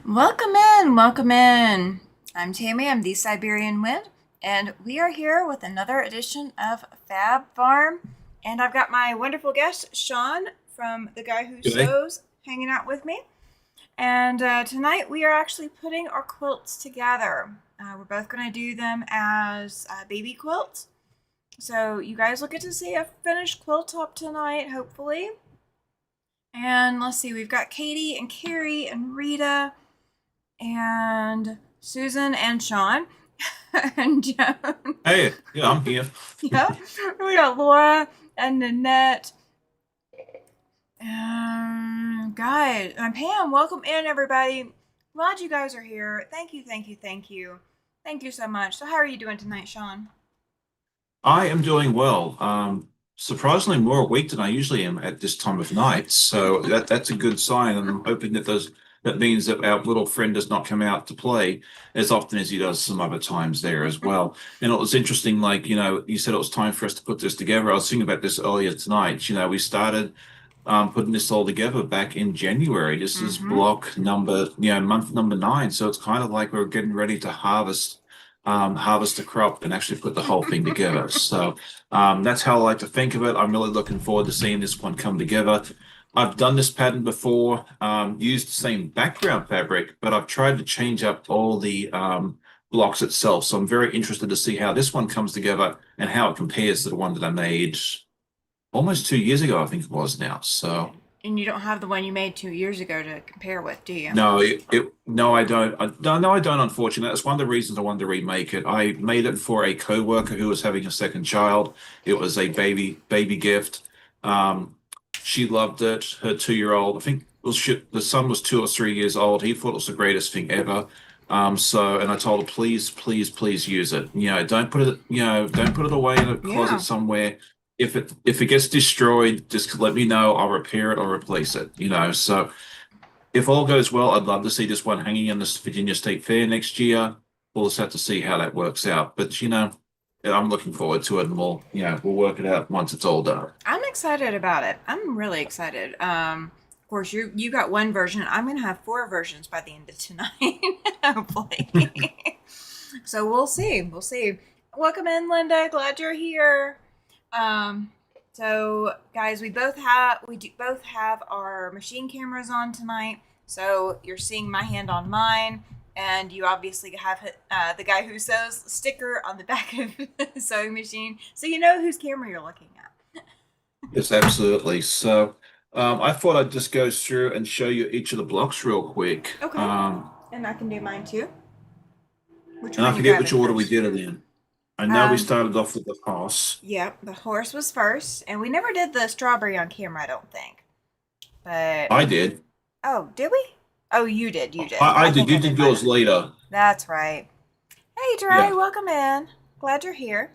Welcome in, welcome in. I'm Tammy, I'm the Siberian Wind, and we are here with another edition of Fab Farm. And I've got my wonderful guest, Sean, from The Guy Who Okay. Sews, hanging out with me. And tonight we are actually putting our quilts together. We're both going to do them as baby quilts. So you guys will get to see a finished quilt top tonight, hopefully. And let's see, we've got Katie and Carrie and Rita and Susan and Sean and Joan. Hey, yeah, I'm here. Yeah, we got Laura and Nanette. Guys, and Pam, welcome in, everybody. Glad you guys are here. Thank you, thank you, thank you. Thank you so much. So, how are you doing tonight, Sean? I am doing well. Surprisingly more awake than I usually am at this time of night. So that's a good sign, and I'm hoping that means that our little friend does not come out to play as often as he does some other times there as well. And it was interesting, like, you said it was time for us to put this together. I was thinking about this earlier tonight. We started putting this all together back in January. This is Mm-hmm. month number 9. So it's kind of like we're getting ready to harvest the crop and actually put the whole thing together. So that's how I like to think of it. I'm really looking forward to seeing this one come together. I've done this pattern before, used the same background fabric, but I've tried to change up all the blocks itself. So I'm very interested to see how this one comes together and how it compares to the one that I made almost 2 years ago, I think it was now. So And you don't have the one you made 2 years ago to compare with, do you? no, no, I don't. No, I don't. Unfortunately, that's one of the reasons I wanted to remake it. I made it for a coworker who was having a second child. It was a baby gift. Um, she loved it. Her 2-year-old, I think, the son was 2 or 3 years old. He thought it was the greatest thing ever. And I told her, please, please, please use it. Don't put it away in a closet Yeah. somewhere. If it gets destroyed, just let me know. I'll repair it or replace it. So if all goes well, I'd love to see this one hanging in the Virginia State Fair next year. We'll just have to see how that works out. But I'm looking forward to it, and we'll work it out once it's all done. I'm excited about it. I'm really excited. Of course, you got one version. I'm gonna have four versions by the end of tonight, hopefully. So we'll see. We'll see. Welcome in, Linda. Glad you're here. Um, so guys, we do both have our machine cameras on tonight. So you're seeing my hand on mine, and you obviously have the guy who sews sticker on the back of the sewing machine, so you know whose camera you're looking at. Yes, absolutely. So I thought I'd just go through and show you each of the blocks real quick. Okay. And I can do mine too. Which And one I are you forget which grabbing order we first? did it in. I know we Um, started off with the horse. yep, the horse was first, and we never did the strawberry on camera, I don't think. But I did. oh, did we? Oh, you did. You did. I I did. think You I did did mine. yours later. That's right. Hey, Dre, Yeah. welcome in. Glad you're here.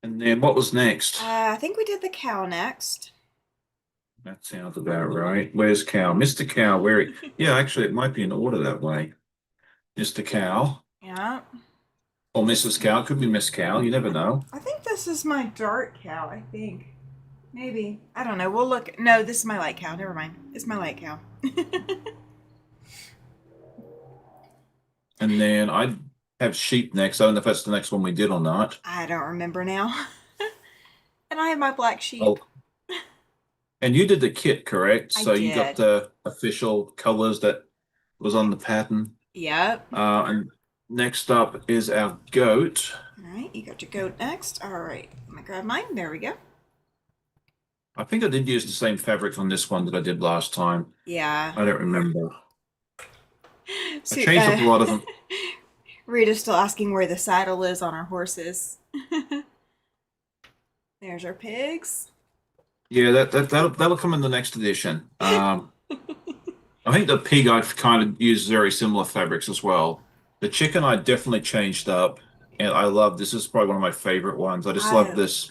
And then what was next? I think we did the cow next. That sounds about right. Where's Cow? Mr. Cow, yeah, actually, it might be in order that way. Mr. Cow Yeah. or This. Mrs. Cow. It could be Miss Cow. You never I, know. I think this is my dark cow. I think maybe. I don't know. We'll look. No, this is my light cow. Never mind. It's my light cow. And then I have sheep next. I don't know if that's the next one we did or not. I don't remember now. And I have my black sheep. Oh, and you did the kit, correct? I So you got did. the official colors that was on the pattern. Yep. And next up is our goat. All right, you got your goat next. All right, I'm gonna grab mine. There we go. I think I did use the same fabric on this one that I did last time. Yeah. I don't remember. I So, changed up a lot of them. Rita's still asking where the saddle is on our horses. There's our pigs. Yeah, that'll come in the next edition. I think the pig I've kind of used very similar fabrics as well. The chicken I definitely changed up, and I love this is probably one of my favorite ones. I just love I this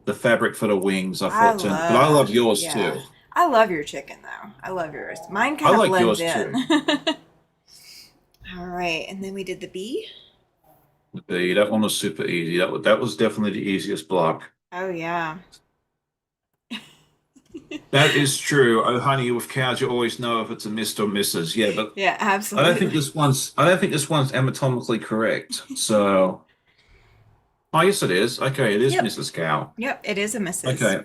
the fabric for the wings. I I thought but I love love yours yeah. too. I love your chicken though. I love yours. Mine I kind of like blends yours in. too. All right, and then we did the bee. That one was super easy. That was definitely the easiest block. Oh yeah. That is true. Oh, honey, with cows, you always know if it's a Mr. or Mrs. Yeah, but Yeah, I don't think absolutely. this one's anatomically correct. So, oh, yes, it is. Okay, it is Yep. Mrs. Cow. Yep, it is a Mrs. Okay,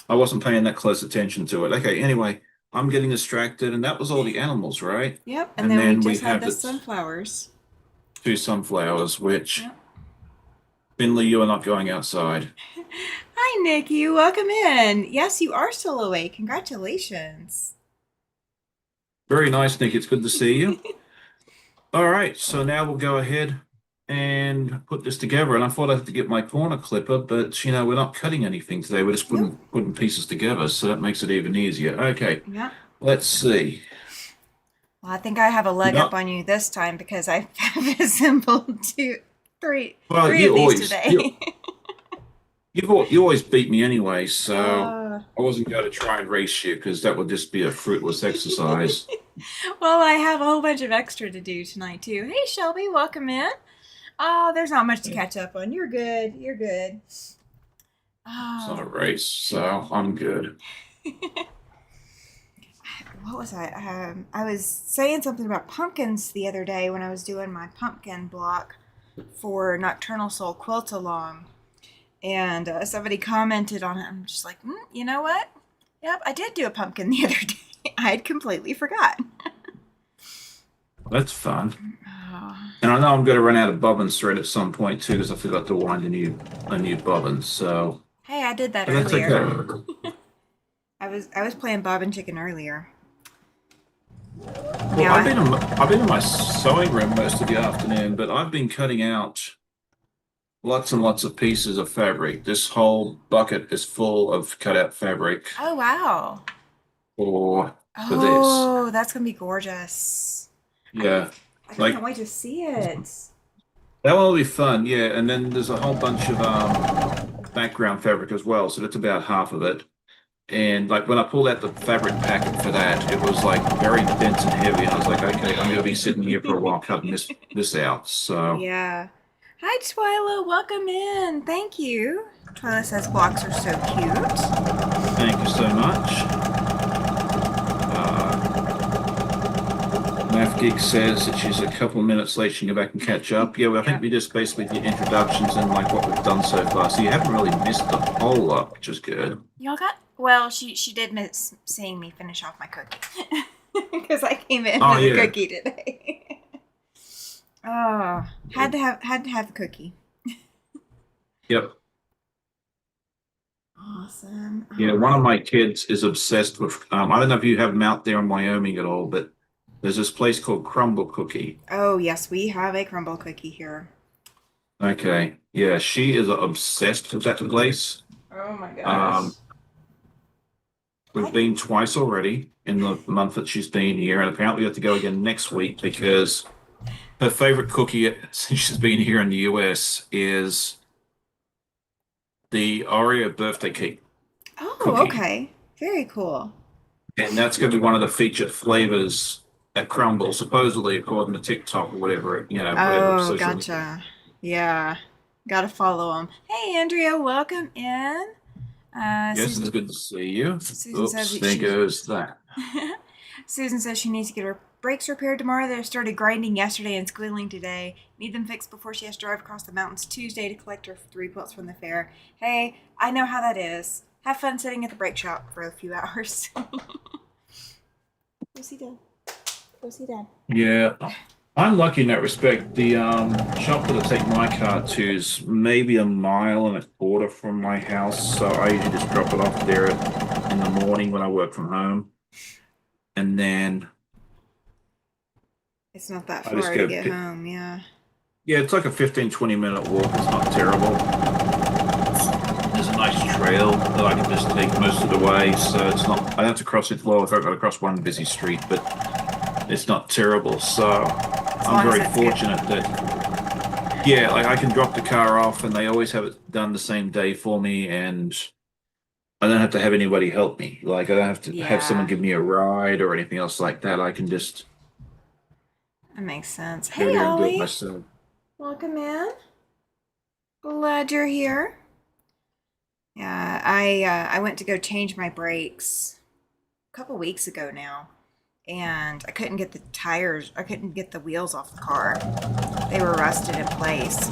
I wasn't paying that close attention to it. Okay, anyway, I'm getting distracted, and that was all the animals, right? Yep, and And then we then we just had have the the sunflowers. two sunflowers, which Yep. Finley, you are not going outside. Hi, Nikki. Welcome in. Yes, you are still awake. Congratulations. Very nice, Nick. It's good to see you. All right, so now we'll go ahead and put this together. And I thought I had to get my corner clipper, but we're not cutting anything today. We're just Nope. putting pieces together, so that makes it even easier. Okay, Yep. let's see. Well, I think I have a leg up No, on you this time because I have assembled three, well, three of these today. you always beat me anyway, so uh, I wasn't going to try and race you because that would just be a fruitless exercise. well, I have a whole bunch of extra to do tonight too. Hey, Shelby, welcome in. Oh, there's not much to catch up on. You're good. You're good. It's not a Oh, race, so I'm good. what was I? I was saying something about pumpkins the other day when I was doing my pumpkin block for Nocturnal Soul Quilt Along, and somebody commented on it. I'm just like, you know what? Yep, I did do a pumpkin the other day. I had completely forgotten. That's fun. Oh, And I know I'm going to run out of bobbins thread at some point too because I forgot to wind a new bobbin. So, hey, I did that but that's earlier. okay. I was playing Bob and Chicken earlier. Well, Now I I've been in my sewing room most of the afternoon, but I've been cutting out lots and lots of pieces of fabric. This whole bucket is full of cut out fabric oh wow. for this. Oh, that's gonna be gorgeous. I Yeah, I can't like wait to see it. that one will be fun. Yeah, and then there's a whole bunch of background fabric as well. So that's about half of it. And like when I pulled out the fabric packet for that, it was like very dense and heavy. And I was like, okay, I'm gonna be sitting here for a while cutting this out. So Yeah. Hi, Twyla. Welcome in. Thank you. Twyla says blocks are so cute. thank you so much. Uh, Math Geek says that she's a couple of minutes late. She can go back and catch up. Yeah, well, I think Yep. we just basically did introductions and like what we've done so far. So you haven't really missed a whole lot, which is good. Y'all got well. She did miss seeing me finish off my cookie because I came in Oh with a yeah. cookie today. Oh, had to have the cookie. Yep. Awesome. Yeah, All one of right. my kids is obsessed with I don't know if you have them out there in Wyoming at all, but there's this place called Crumble Cookie. Oh yes, we have a crumble cookie here. Okay. Yeah, she is obsessed with that place. Oh my gosh. Um, we've I been twice already in the month that she's been here, and apparently we have to go again next week because her favorite cookie since she's been here in the US is the Oreo birthday cake oh cookie. okay. Very cool. And that's going to be one of the featured flavors at Crumble, supposedly according to TikTok or whatever, whatever Oh, social media. gotcha. Yeah. Gotta follow them. Hey, Andrea, welcome in. Yes, it's Susan. good to see you. Susan says Oops, that there she. goes that. Susan says she needs to get her brakes repaired tomorrow. They started grinding yesterday and squealing today. Need them fixed before she has to drive across the mountains Tuesday to collect her 3 quilts from the fair. Hey, I know how that is. Have fun sitting at the brake shop for a few hours. Go see Dad. Go see Dad. Yeah, I'm lucky in that respect. The shop that I take my car to is maybe a mile and a quarter from my house, so I usually just drop it off there in the morning when I work from home, and then It's not that I just far to go get pick. home, yeah. Yeah, it's like a 15-20 minute walk. It's not terrible. There's a nice trail that I can just take most of the way, so it's not. I have to cross it. Well, if I've got to cross one busy street, but it's not terrible. So As I'm long as very it's good. fortunate that, yeah, like I can drop the car off and they always have it done the same day for me, and I don't have to have anybody help me. Like I don't have to have someone Yeah, give me a ride or anything else like that. I can just that makes sense. go Hey, there and do it Ollie. myself. Welcome in. Glad you're here. Yeah, I went to go change my brakes a couple weeks ago now, and I couldn't get the tires, I couldn't get the wheels off the car. They were rusted in place.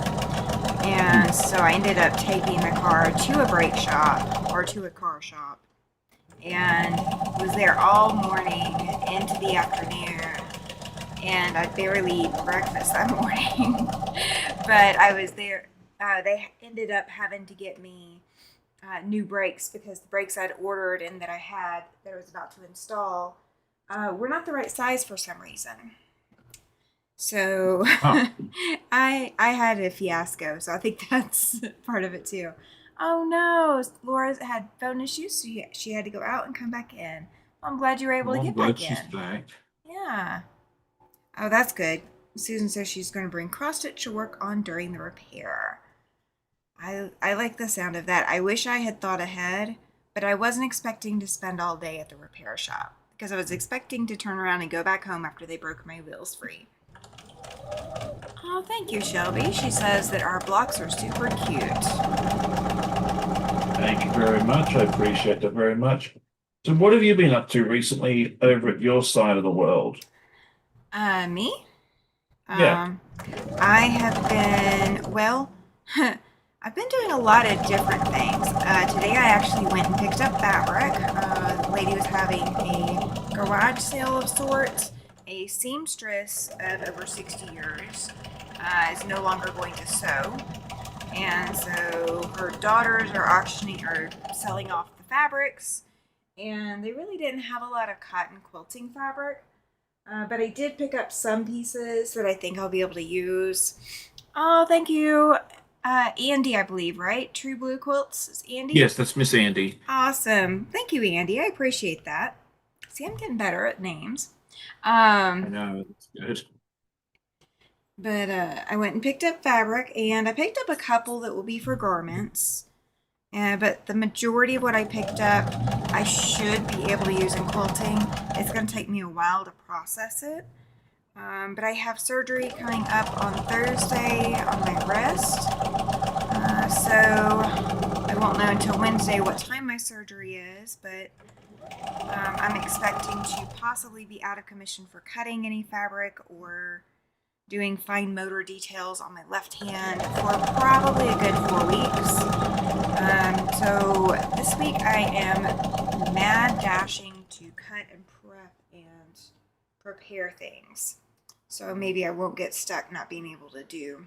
And so I ended up taking the car to a brake shop or to a car shop and was there all morning into the afternoon. And I barely eaten breakfast that morning. But I was there. They ended up having to get me new brakes because the brakes I'd ordered and that I was about to install were not the right size for some reason. So Oh, I had a fiasco, so I think that's part of it too. Oh no, Laura had phone issues, so she had to go out and come back in. Well, I'm glad you were able well, to I'm get glad back she's in. back. Yeah. Oh, that's good. Susan says she's going to bring cross stitch to work on during the repair. I like the sound of that. I wish I had thought ahead, but I wasn't expecting to spend all day at the repair shop because I was expecting to turn around and go back home after they broke my wheels free. Oh, thank you, Shelby. She says that our blocks are super cute. Thank you very much. I appreciate that very much. So, what have you been up to recently over at your side of the world? Me? Yeah. Um, I have been, well, I've been doing a lot of different things. Today I actually went and picked up fabric. The lady was having a garage sale of sorts. A seamstress of over 60 years is no longer going to sew. And so her daughters are auctioning or selling off the fabrics. And they really didn't have a lot of cotton quilting fabric. But I did pick up some pieces that I think I'll be able to use. Oh, thank you. Andy, I believe, right? True Blue Quilts is Andy. Yes, that's Miss Andy. Awesome. Thank you, Andy. I appreciate that. See, I'm getting better at names. I Um, know, that's good. but I went and picked up fabric, and I picked up a couple that will be for garments. But the majority of what I picked up, I should be able to use in quilting. It's going to take me a while to process it. But I have surgery coming up on Thursday on my wrist. So I won't know until Wednesday what time my surgery is, but I'm expecting to possibly be out of commission for cutting any fabric or doing fine motor details on my left hand for probably a good 4 weeks. So this week I am mad dashing to cut and prep and prepare things. So maybe I won't get stuck not being able to do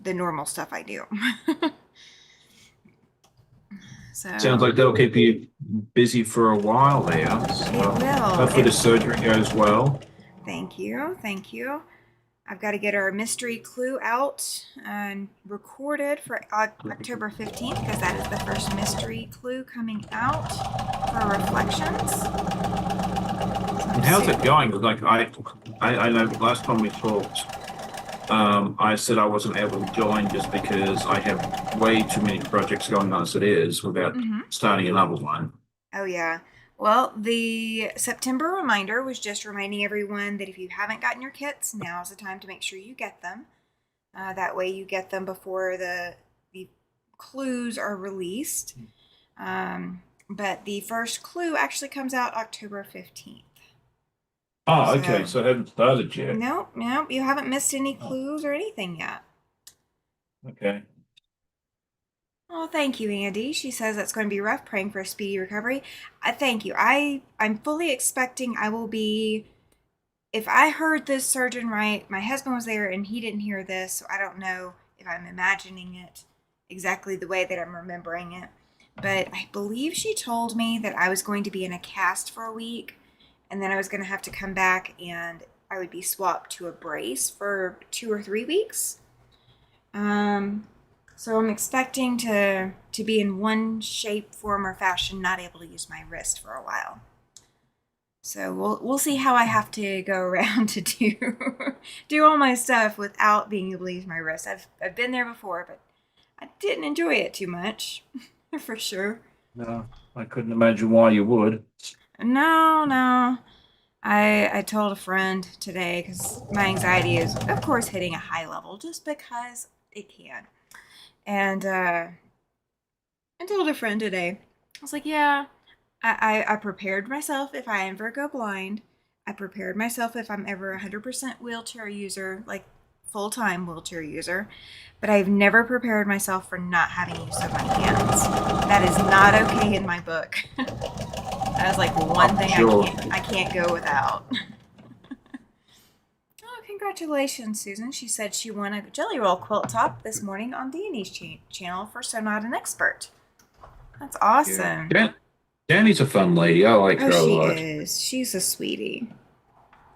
the normal stuff I do. Sounds So like that'll keep you busy for a while there. it So, will. hopefully the surgery goes well. Thank you. Thank you. I've got to get our mystery clue out and recorded for October 15th because that is the first mystery clue coming out for reflections. And how's it going? Like I know last time we talked, I said I wasn't able to join just because I have way too many projects going on as it is without Mm-hmm. starting another one. Oh, yeah. Well, the September reminder was just reminding everyone that if you haven't gotten your kits, now's the time to make sure you get them. That way, you get them before the clues are released. But the first clue actually comes out October 15th. Oh, okay. So, So I haven't started yet. nope, nope, you haven't missed any Oh, clues or anything yet. okay. Oh, thank you, Andy. She says that's going to be rough, praying for a speedy recovery. Thank you. I'm fully expecting I will be. If I heard this surgeon right, my husband was there and he didn't hear this, so I don't know if I'm imagining it exactly the way that I'm remembering it. But I believe she told me that I was going to be in a cast for a week and then I was going to have to come back and I would be swapped to a brace for 2 or 3 weeks. Um, so I'm expecting to be in one shape, form, or fashion not able to use my wrist for a while. So we'll see how I have to go around to do all my stuff without being able to use my wrist. I've been there before, but I didn't enjoy it too much, for sure. No, I couldn't imagine why you would. No, no. I told a friend today because my anxiety is, of course, hitting a high level just because it can. And I told a friend today. I was like, yeah, I prepared myself if I ever go blind. I prepared myself if I'm ever 100% wheelchair user, like full time wheelchair user. But I've never prepared myself for not having use of my hands. That is not okay in my book. That is like one I'm thing sure. I can't go without. Oh, congratulations, Susan. She said she won a Jelly Roll quilt top this morning on Danny's channel for So Not an Expert. That's Yeah. awesome. Danny's a fun lady. I like Oh, her a she lot. is. She's a sweetie.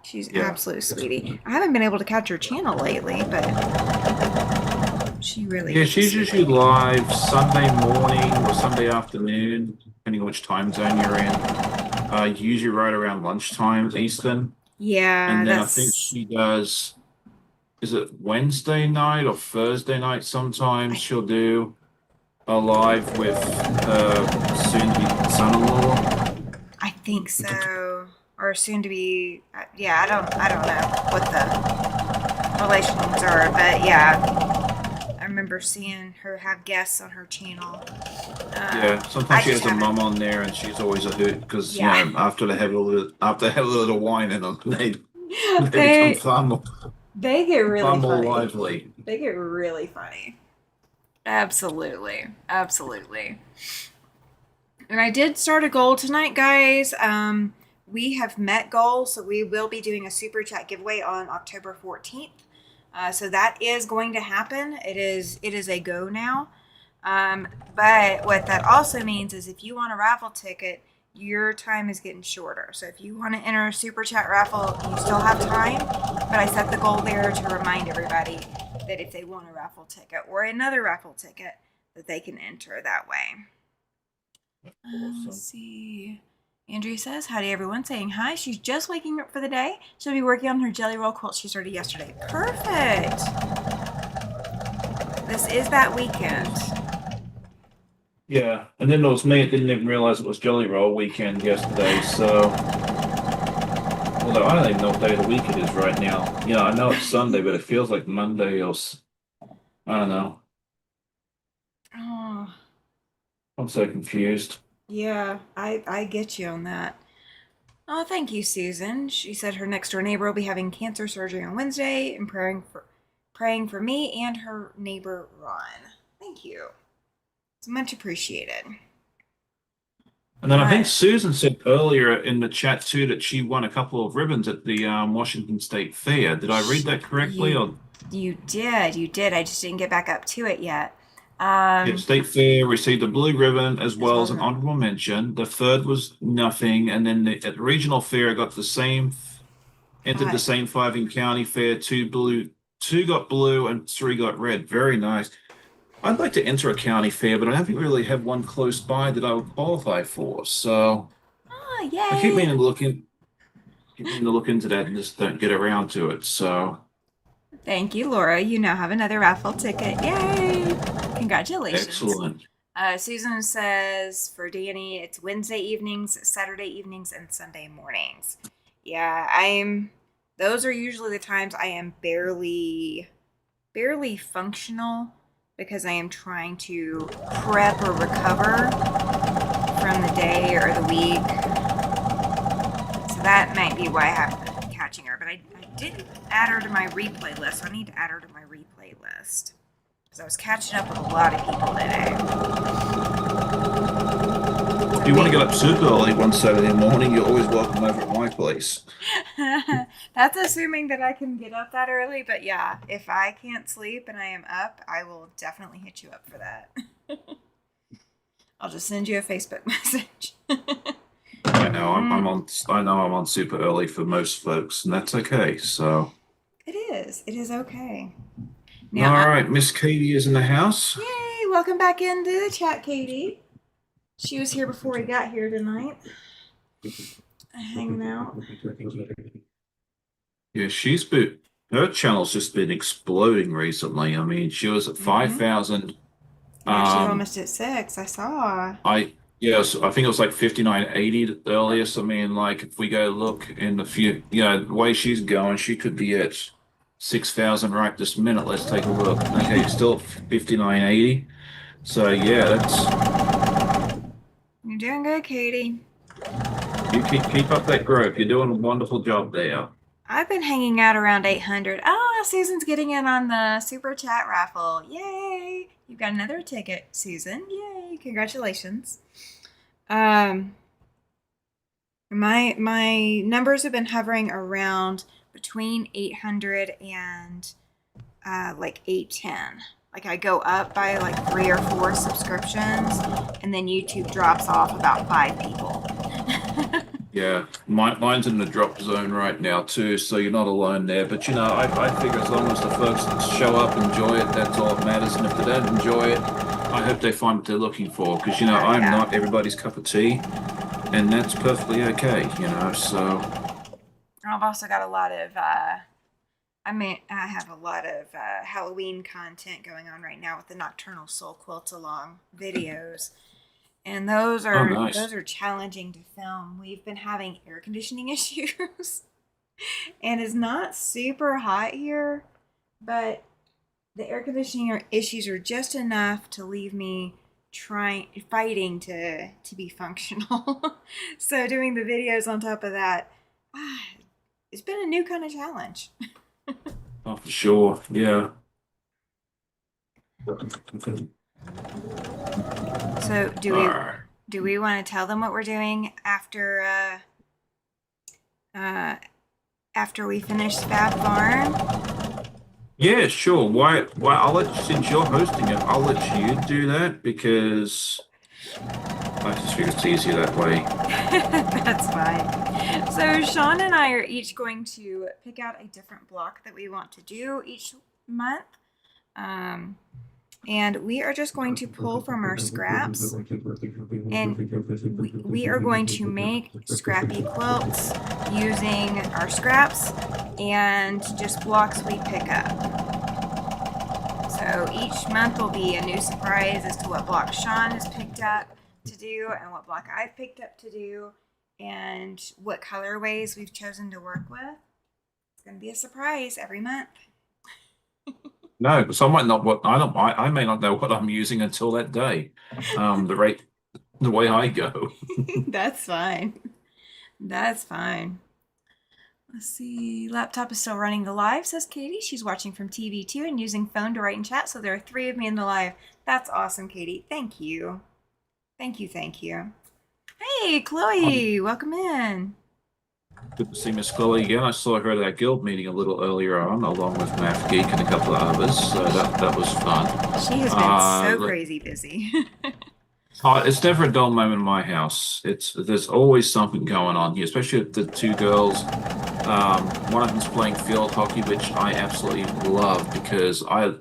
She's Yeah. absolute sweetie. I haven't been able to catch her channel lately, but she really Yeah, is a she's usually sweetie. live Sunday morning or Sunday afternoon, depending on which time zone you're in. Usually right around lunchtime Eastern. Yeah, And then I think that's. she does, is it Wednesday night or Thursday night sometimes I, she'll do a live with her soon-to-be son-in-law. I think so, or soon to be. Yeah, I don't know what the relations are, but yeah, I remember seeing her have guests on her channel. Yeah, sometimes I she just has a haven't. mum on there and she's always a hoot because, Yeah, after they have a little wine in them, they become they they get far really more funny. lively. They get really funny. Absolutely. Absolutely. And I did start a goal tonight, guys. We have met goals, so we will be doing a super chat giveaway on October 14th. So that is going to happen. It is a go now. But what that also means is if you want a raffle ticket, your time is getting shorter. So if you want to enter a super chat raffle, you still have time. But I set the goal there to remind everybody that if they want a raffle ticket or another raffle ticket, that they can enter that way. Let's Awesome. see. Andrea says, howdy everyone, saying hi. She's just waking up for the day. She'll be working on her jelly roll quilt she started yesterday. Perfect. This is that weekend. Yeah, and then there was me. I didn't even realize it was Jelly Roll weekend yesterday. So, although I don't even know what day of the week it is right now. Yeah, I know it's Sunday, but it feels like Monday I don't know. Oh, I'm so confused. yeah, I get you on that. Oh, thank you, Susan. She said her next door neighbor will be having cancer surgery on Wednesday and praying for me and her neighbor Ron. Thank you. It's much appreciated. And then I think But Susan said earlier in the chat too that she won a couple of ribbons at the Washington State Fair. Did I read that correctly? you Or you did. I just didn't get back up to it yet. yeah, Um, State Fair received a blue ribbon as as well well as as an honorable mention. The third was nothing, and then at the regional fair got the same, entered the five. same five in county fair. Two got blue, and three got red. Very nice. I'd like to enter a county fair, but I haven't really have one close by that I would qualify for. So Oh, I keep yay! meaning to look into that and just don't get around to it. So Thank you, Laura. You now have another raffle ticket. Yay! Congratulations. excellent. Susan says for Danny, it's Wednesday evenings, Saturday evenings, and Sunday mornings. Yeah, I'm. Those are usually the times I am barely functional because I am trying to prep or recover from the day or the week. So that might be why I haven't been catching her. But I didn't add her to my replay list, so I need to add her to my replay list. Because I was catching up with a lot of people today. If you want to get up super early one Saturday morning, you're always welcome over at my place. That's assuming that I can get up that early, but yeah, if I can't sleep and I am up, I will definitely hit you up for that. I'll just send you a Facebook message. I know I'm on super early for most folks, and that's okay. So, It is. It is okay. all Now, right, Miss Katie is in the house. yay! Welcome back into the chat, Katie. She was here before we got here tonight, hanging out. Yeah, her channel's just been exploding recently. I mean, she was at 5,000. Yeah, she's Um, almost at 6. I saw. yes, I think it was like 5980 the earliest. I mean, like if we go look in the way she's going, she could be at 6,000 right this minute. Let's take a look. Okay, still at 5980. So yeah, doing good, Katie. You keep up that growth. You're doing a wonderful job there. I've been hanging out around 800. Oh, Susan's getting in on the super chat raffle. Yay! You've got another ticket, Susan. Yay! Congratulations. Um, my numbers have been hovering around between 800 and like 810. Like I go up by like 3 or 4 subscriptions, and then YouTube drops off about 5 people. Yeah, mine's in the drop zone right now too, so you're not alone there. But I figure as long as the folks that show up enjoy it, that's all that matters. And if they don't enjoy it, I hope they find what they're looking for. Because I'm Yeah. not everybody's cup of tea, and that's perfectly okay. So I've also got a lot of I have a lot of Halloween content going on right now with the Nocturnal Soul Quilt Along videos. And those oh are nice. those are challenging to film. We've been having air conditioning issues. And it's not super hot here, but the air conditioning issues are just enough to leave me trying fighting to be functional. So doing the videos on top of that, ah, it's been a new kind of challenge. Oh, for sure. Yeah. So All right. do we want to tell them what we're doing uh after we finish Fab Farm? Yeah, sure. Why? Since you're hosting it, I'll let you do that because I just figure it's easier that way. That's fine. So Sean and I are each going to pick out a different block that we want to do each month. Um, and we are just going to pull from our scraps, and we are going to make scrappy quilts using our scraps and just blocks we pick up. So each month will be a new surprise as to what block Sean has picked up to do and what block I've picked up to do and what colorways we've chosen to work with. It's going to be a surprise every month. No, because I might not what I don't I may not know what I'm using until that day. The way I go. That's fine. That's fine. Let's see. Laptop is still running the live, says Katie. She's watching from TV too and using phone to write and chat. So there are 3 of me in the live. That's awesome, Katie. Thank you. Thank you. Thank you. Hey, Um, Chloe. Welcome in. Good to see Miss Chloe again. I saw her at our guild meeting a little earlier on, along with Math Geek and a couple of others. So that was fun. She has been so crazy busy. It's never a dull moment in my house. There's always something going on here, especially with the two girls. One of them's playing field hockey, which I absolutely love because I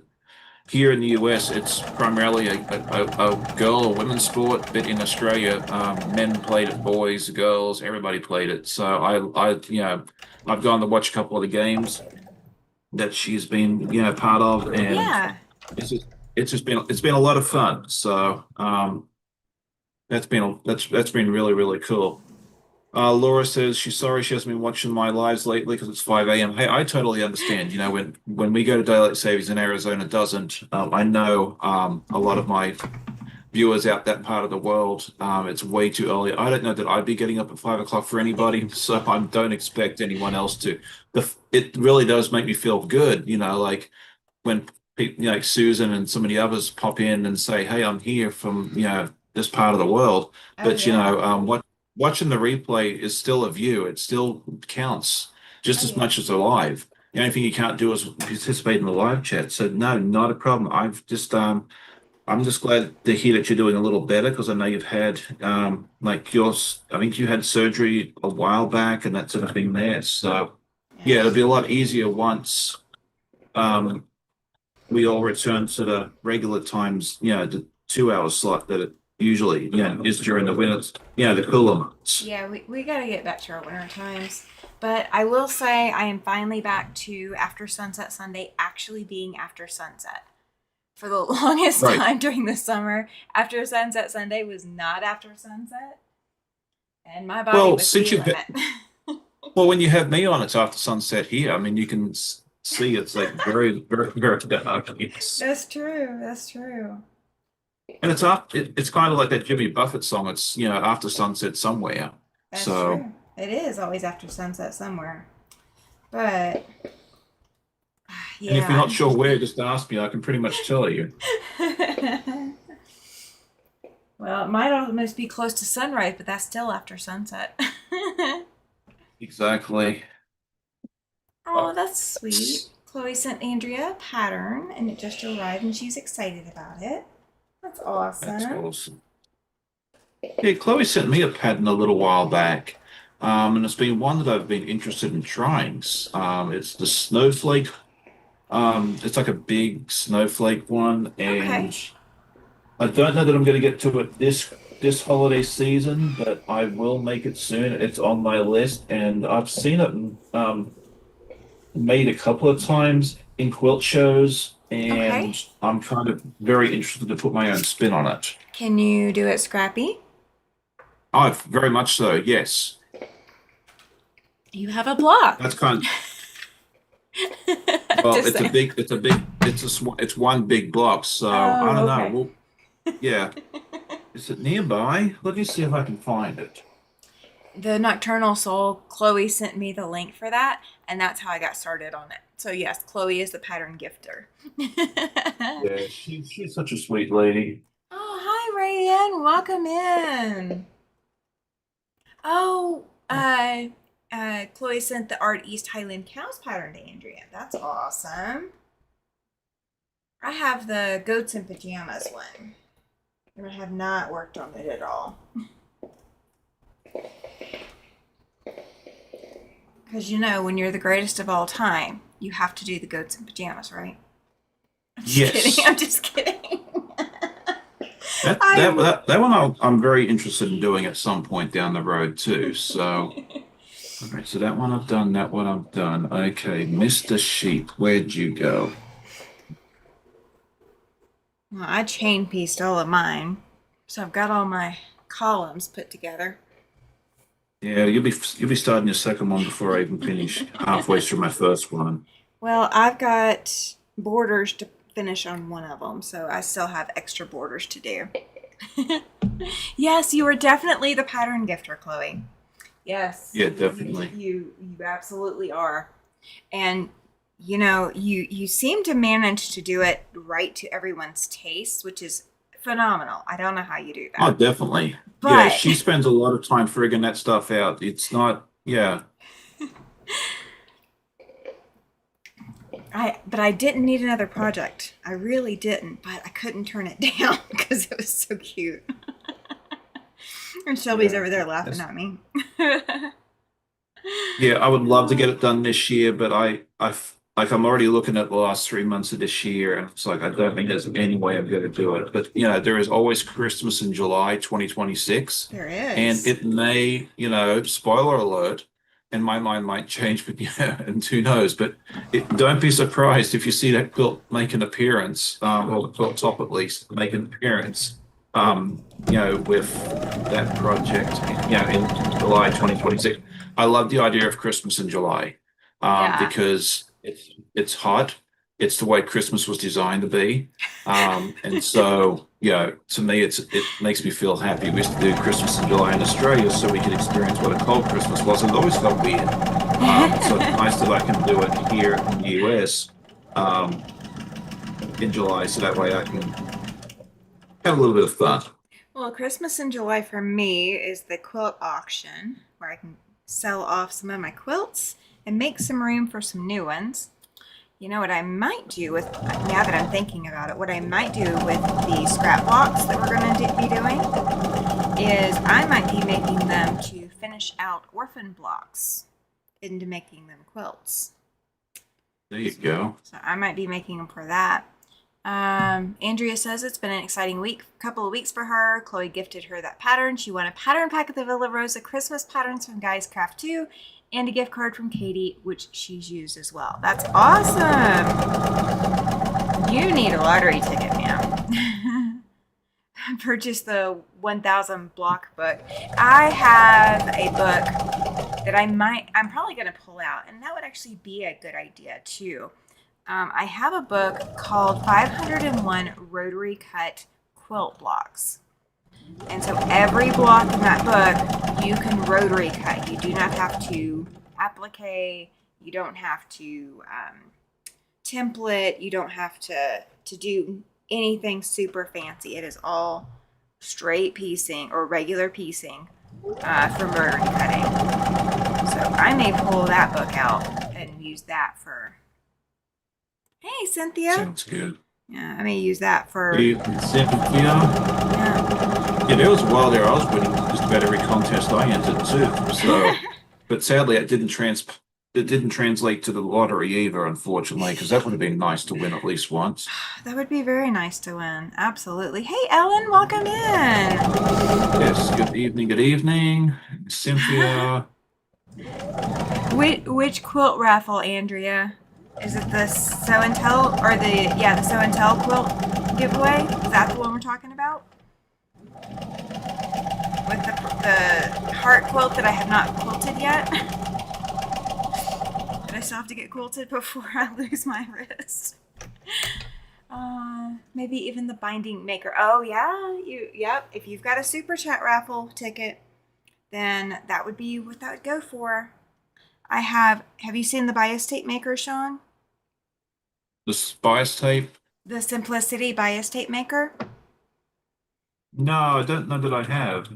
here in the US it's primarily a girl or women's sport, but in Australia, men played it, boys, girls, everybody played it. So I've gone to watch a couple of the games that she's been part of, and Yeah. it's been a lot of fun. So that's been really really cool. Laura says she's sorry she hasn't been watching my lives lately because it's 5 a.m. Hey, I totally understand. When we go to daylight savings and Arizona doesn't, I know a lot of my viewers out that part of the world, it's way too early. I don't know that I'd be getting up at 5 o'clock for anybody, so I don't expect anyone else to. It really does make me feel good, like when people, like Susan and some of the others pop in and say, "Hey, I'm here from this part of the world." Oh, But yeah. watching the replay is still a view. It still counts just Oh, as yeah. much as the live. The only thing you can't do is participate in the live chat. So no, not a problem. I'm just glad to hear that you're doing a little better because I know you've had like yours. I think you had surgery a while back and that sort of thing there. So yeah, Yeah. it'll be a lot easier once. Um, we all return to the regular times, the 2 hour slot that it usually, is during the winter, the cooler months. Yeah, we got to get back to our winter times. But I will say I am finally back to After Sunset Sunday actually being after sunset. For the longest Right. time during the summer, After Sunset Sunday was not after sunset, and my body Well, was feeling it. when you have me on, it's after sunset here. I mean, you can see it's like very, very, very dark. Yes. That's true. That's true. And it's kind of like that Jimmy Buffett song. It's, after sunset somewhere. That's So, true. It is always after sunset somewhere. But and if yeah, you're not sure where, just ask me. I can pretty much tell you. well, it might almost be close to sunrise, but that's still after sunset. Exactly. Oh, Oh, that's sweet. Chloe sent Andrea a pattern and it just arrived and she's excited about it. That's that's awesome. awesome. Yeah, Chloe sent me a pattern a little while back. And it's been one that I've been interested in trying. It's the snowflake. It's like a big snowflake one, Okay. and I don't know that I'm going to get to it this holiday season, but I will make it soon. It's on my list, and I've seen it made a couple of times in quilt shows, Okay. and I'm kind of very interested to put my own spin on it. Can you do it scrappy? Oh, very much so. Yes, You have a block. that's kind. Well, Just saying. it's one big block. So I Oh, don't know. okay. Well, yeah. Is it nearby? Let me see if I can find it. The Nocturnal Soul, Chloe sent me the link for that, and that's how I got started on it. So yes, Chloe is the pattern gifter. Yeah, she's such a sweet lady. Oh, hi, Rayanne. Welcome in. Oh, Chloe sent the Art East Highland Cows pattern to Andrea. That's awesome. I have the Goats in Pajamas one, and I have not worked on it at all. Because when you're the greatest of all time, you have to do the Goats in Pajamas, right? I'm just kidding. Yes. I'm just kidding. That that I that, that one I'm very interested in doing at some point down the road too. So, all right, so that one I've done, that one I've done. Okay, Mr. Sheep, where'd you go? well, I chain pieced all of mine, so I've got all my columns put together. Yeah, you'll be starting your second one before I even finish halfway through my first one. Well, I've got borders to finish on one of them, so I still have extra borders to do. Yes, you are definitely the pattern gifter, Chloe. Yes, Yeah, you definitely. you you absolutely are. And you seem to manage to do it right to everyone's taste, which is phenomenal. I don't know how you do Oh, that. definitely. Yeah, But she spends a lot of time figuring that stuff out. It's not, yeah. I didn't need another project. I really didn't, but I couldn't turn it down because it was so cute. And Shelby's Yeah. over there laughing That's, at me. yeah, I would love to get it done this year, but I'm already looking at the last 3 months of this year, and it's like I don't think there's any way I'm going to do it. But there is always Christmas in July 2026, There and is. it may, spoiler alert, and my mind might change, but and who knows? But don't be surprised if you see that quilt make an appearance, or the quilt top at least make an appearance, with that project, in July 2026. I love the idea of Christmas in July, Yeah. because it's hot. It's the way Christmas was designed to be. And so, to me, it makes me feel happy. We used to do Christmas in July in Australia so we could experience what a cold Christmas was, and it always felt weird. So it's nice that I can do it here in the US, um, in July, so that way I can have a little bit of fun. Well, Christmas in July for me is the quilt auction where I can sell off some of my quilts and make some room for some new ones. You know what I might do with, now that I'm thinking about it, what I might do with the scrap blocks that we're going to be doing is I might be making them to finish out orphan blocks into making them quilts. There you go. So I might be making them for that. Andrea says it's been an exciting couple of weeks for her. Chloe gifted her that pattern. She won a pattern pack of the Villa Rosa Christmas patterns from Guys Craft 2 and a gift card from Katie, which she's used as well. That's awesome. You need a lottery ticket, ma'am. Purchase the 1000 block book. I have a book that I'm probably going to pull out, and that would actually be a good idea too. I have a book called 501 Rotary Cut quilt blocks. And so every block in that book you can rotary cut. You do not have to applique. You don't have to template. You don't have to do anything super fancy. It is all straight piecing or regular piecing for rotary cutting. So I may pull that book out and use that for. Hey, Cynthia. Sounds good. Yeah, I may use that for. Cynthia. Yeah. Yeah, there was a while there I was winning just about every contest I entered too. So, but sadly, it didn't translate to the lottery either, unfortunately, because that would have been nice to win at least once. That would be very nice to win. Absolutely. Hey, Ellen, welcome in. Yes, good evening, Cynthia. Which quilt raffle, Andrea? Is it the Sew and Tell or the Sew and Tell quilt giveaway? Is that the one we're talking about? With the heart quilt that I have not quilted yet. But I still have to get quilted before I lose my wrist. Maybe even the binding maker. Oh yeah, yep. If you've got a super chat raffle ticket, then that would be what that would go for. Have you seen the bias tape maker, Sean? The spice tape? The Simplicity bias tape maker? No, I don't know that I have.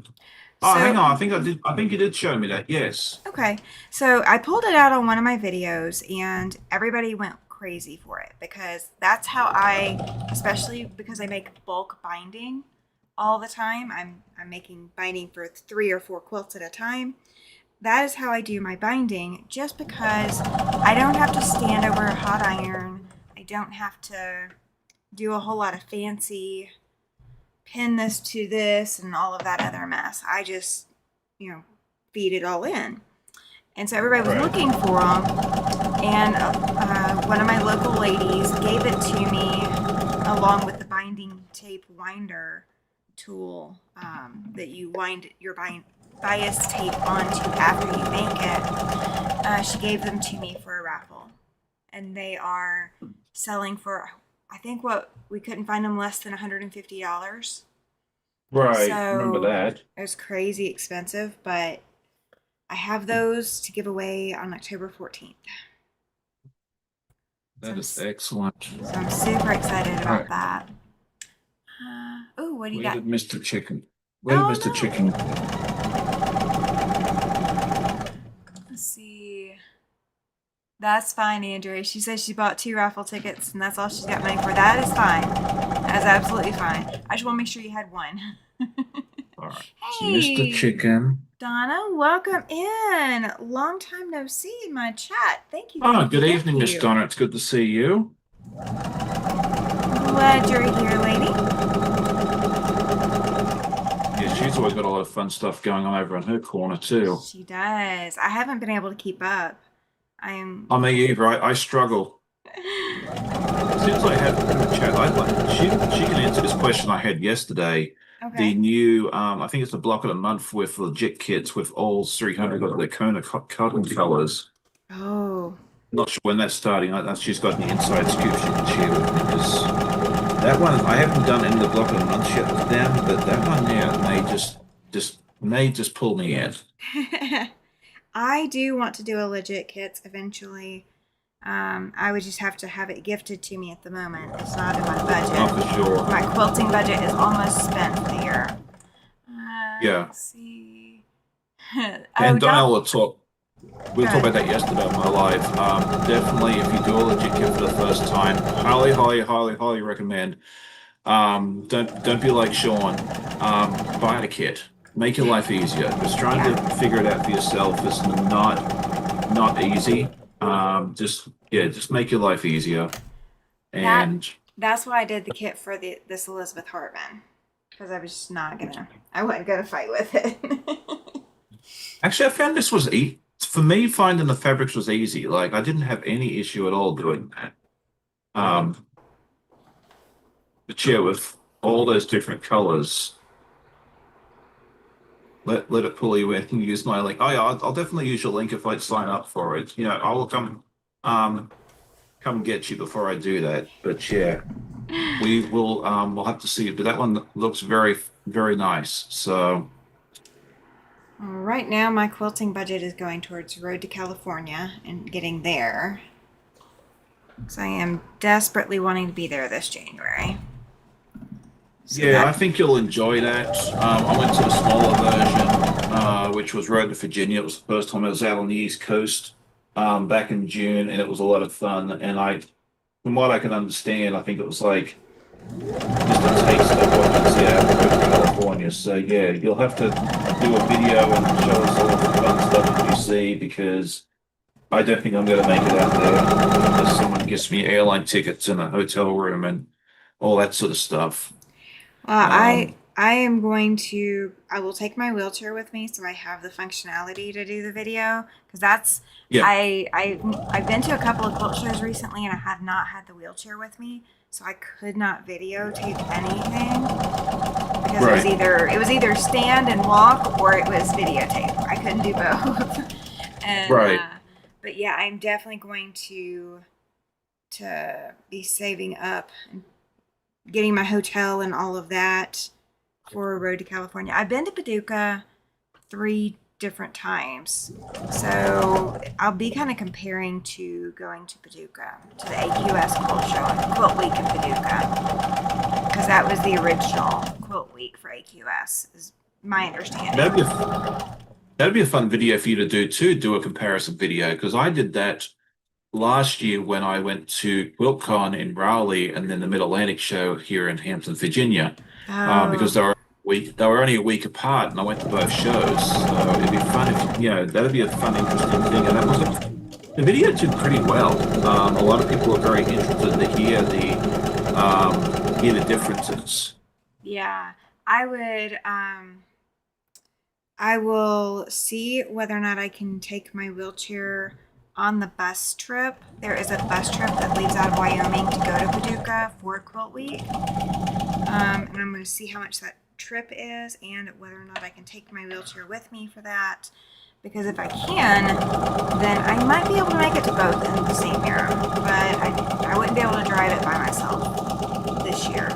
Oh, hang on. I think I did. I think you did show me that. Yes. Okay. So I pulled it out on one of my videos and everybody went crazy for it because that's how especially because I make bulk binding all the time. I'm making binding for 3 or 4 quilts at a time. That is how I do my binding just because I don't have to stand over a hot iron. I don't have to do a whole lot of fancy pin this to this and all of that other mess. I just, feed it all in. And so everybody was looking for them. And one of my local ladies gave it to me along with the binding tape winder tool that you wind your bias tape onto after you make it. She gave them to me for a raffle. And they are selling for, I think we couldn't find them less than $150. Right. So Remember that. it was crazy expensive, but I have those to give away on October 14th. That is excellent. So I'm super excited about that. What do you got? Where did Mr. Chicken? Where did Mr. Chicken? Let's see. That's fine, Andrea. She says she bought 2 raffle tickets and that's all she's got money for. That is fine. That is absolutely fine. I just want to make sure you had one. All right. Hey, Mr. Chicken. Donna, welcome in. Long time no see in my chat. Thank you. Oh, good evening, Miss Donna. It's good to see you. Glad you're here, lady. Yeah, she's always got a lot of fun stuff going on over in her corner too. She does. I haven't been able to keep up. I me either. I struggle. As soon as I have in the chat, she can answer this question I had yesterday. Okay. The new, I think it's a block of the month with legit kits with all 300 of the Kona cotton colors. Oh. Not sure when that's starting. She's got an inside scoop she can share with me because that one I haven't done any of the block of the month yet with them, but that one may just pull me in. I do want to do a legit kits eventually. I would just have to have it gifted to me at the moment. It's not in my budget. Oh, for sure. My quilting budget is almost spent for the year. Yeah. Let's see. And Donnell will talk. We were talking about that yesterday on my live. Definitely, if you do a legit kit for the first time, highly recommend. Don't be like Sean. Buy a kit. Make your life easier. Because trying to figure it out for yourself is not easy. Just make your life easier. And that's why I did the kit for this Elizabeth Hartman. Because I was just I wasn't gonna fight with it. Actually, I found this was for me, finding the fabrics was easy. Like I didn't have any issue at all doing that. But yeah, with all those different colors, let it pull you in and use my link. Oh yeah, I'll definitely use your link if I sign up for it. I will come. come get you before I do that. But yeah, we will we'll have to see. But that one looks very, very nice. So Right now, my quilting budget is going towards Road to California and getting there. Because I am desperately wanting to be there this January. So yeah, I that, think you'll enjoy that. I went to the smaller version, which was Road to Virginia. It was the first time I was out on the East Coast back in June, and it was a lot of fun. And from what I can understand, I think it was like just a taste of what you'd see out on the road to California. So yeah, you'll have to do a video and show us all the fun stuff that you see because I don't think I'm going to make it out there unless someone gets me airline tickets and a hotel room and all that sort of stuff. I Um, I am going to. I will take my wheelchair with me, so I have the functionality to do the video. Because that's yeah, I've been to a couple of quilt shows recently, and I had not had the wheelchair with me, so I could not videotape anything because right, it was either stand and walk or it was videotape. I couldn't do both. and right. but yeah, I'm definitely going to be saving up and getting my hotel and all of that for a road to California. I've been to Paducah 3 different times. So I'll be kind of comparing to going to Paducah, to the AQS Quilt Show and Quilt Week in Paducah. Because that was the original Quilt Week for AQS, is my That'd be understanding. that'd be a fun video for you to do too. Do a comparison video because I did that last year when I went to QuiltCon in Raleigh and then the Mid Atlantic show here in Hampton, Virginia, because Oh, they were only a week apart, and I went to both shows. So it'd be fun if that'd be a fun, interesting thing. And that was the video did pretty well. A lot of people are very interested to hear the differences. yeah. I would, I will see whether or not I can take my wheelchair on the bus trip. There is a bus trip that leaves out of Wyoming to go to Paducah for Quilt Week. And I'm going to see how much that trip is and whether or not I can take my wheelchair with me for that. Because if I can, then I might be able to make it to both in the same year. But I wouldn't be able to drive it by myself this year.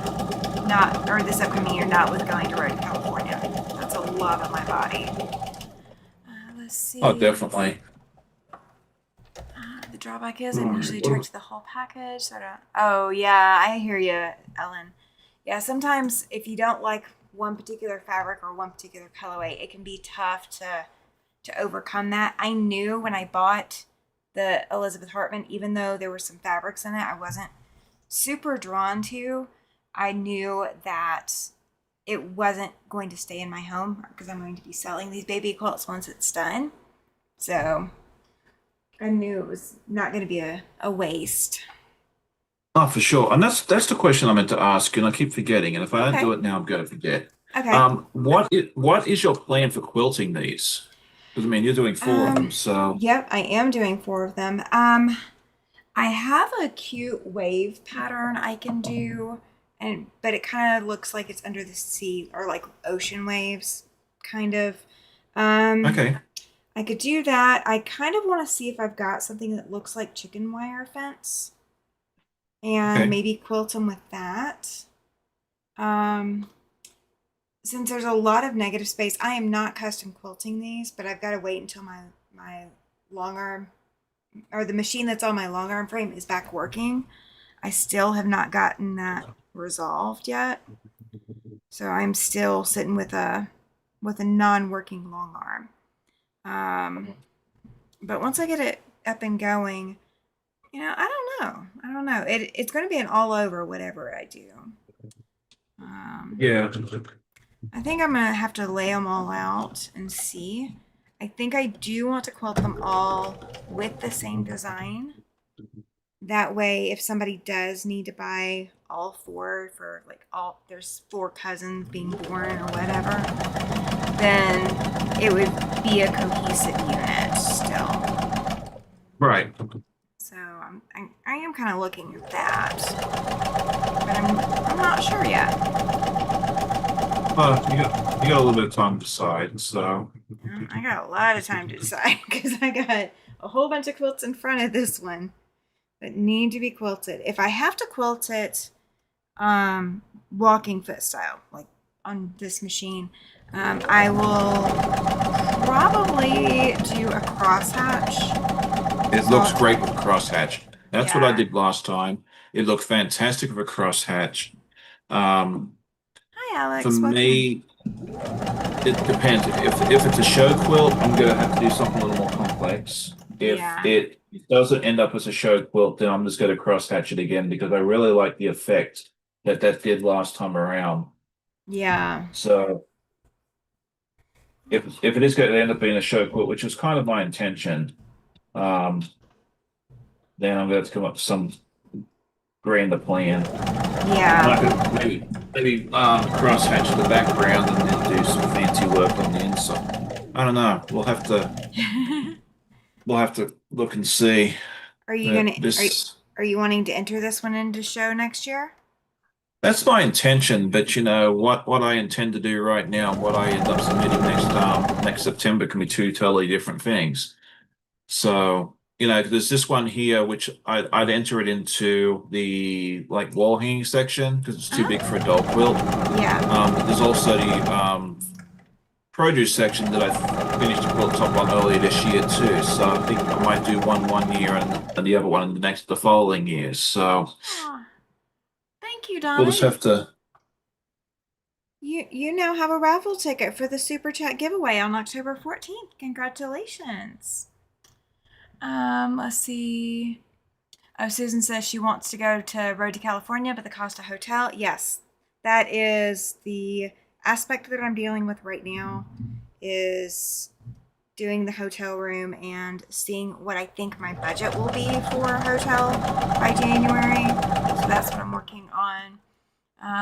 Not, or this upcoming year, not with going to Road, California. That's a lot on my body. Let's Oh, see. definitely. The drawback is All I'm right. usually charged the whole package. Sort of. Oh yeah, I hear you, Ellen. Yeah, sometimes if you don't like one particular fabric or one particular colorway, it can be tough to overcome that. I knew when I bought the Elizabeth Hartman, even though there were some fabrics in it I wasn't super drawn to, I knew that it wasn't going to stay in my home because I'm going to be selling these baby quilts once it's done. So I knew it was not going to be a waste. Oh, for sure. And that's the question I meant to ask, and I keep forgetting. And if I don't do Okay. it now, I'm going to forget. Okay. What is your plan for quilting these? Because I mean, you're doing four of them, so Yep, I am doing 4 of them. I have a cute wave pattern I can do, and but it kind of looks like it's under the sea or like ocean waves, kind of. Um, okay, I could do that. I kind of want to see if I've got something that looks like chicken wire fence and okay. maybe quilt them with that. Um, since there's a lot of negative space, I am not custom quilting these, but I've got to wait until my long arm or the machine that's on my long arm frame is back working. I still have not gotten that resolved yet. So I'm still sitting with a non-working long arm. Um, but once I get it up and going, I don't know. I don't know. It's going to be an all over whatever I do. Um, Yeah. I think I'm gonna have to lay them all out and see. I think I do want to quilt them all with the same design. That way, if somebody does need to buy all four for like there's 4 cousins being born or whatever, then it would be a cohesive unit still. Right. So I am kind of looking at that, but I'm not sure yet. You got a little bit of time to decide, so I got a lot of time to decide because I got a whole bunch of quilts in front of this one but need to be quilted. If I have to quilt it, walking foot style, like on this machine, I will probably do a crosshatch. It So, looks great with a crosshatch. That's what I yeah. did last time. It looked fantastic with a crosshatch. Um, Hi, for Alex. Welcome in. me, it depends. If it's a show quilt, I'm gonna have to do something a little more complex. If Yeah. it doesn't end up as a show quilt, then I'm just gonna crosshatch it again because I really like the effect that that did last time around. Yeah. So if it is going to end up being a show quilt, which was kind of my intention, um, then I'm going to have to come up with some grander plan. And I Yeah. could maybe cross hatch the background and then do some fancy work on the inside. I don't know. We'll have to look and see. Are you But gonna this are you wanting to enter this one into show next year? that's my intention. But you know what I intend to do right now and what I end up submitting next September can be two totally different things. So, you know, there's this one here, which I'd enter it into the like wall hanging section because it's too big Uh-huh. for a doll quilt. Yeah. But there's also the produce section that I finished a quilt top on earlier this year too. So I think I might do one year and the other one in the following years. So Aw, thank you, we'll Donna. just have to. You now have a raffle ticket for the Super Chat giveaway on October 14th. Congratulations. Let's see. Oh, Susan says she wants to go to Road to California, but the cost of hotel. Yes, that is the aspect that I'm dealing with right now is doing the hotel room and seeing what I think my budget will be for a hotel by January. So that's what I'm working on.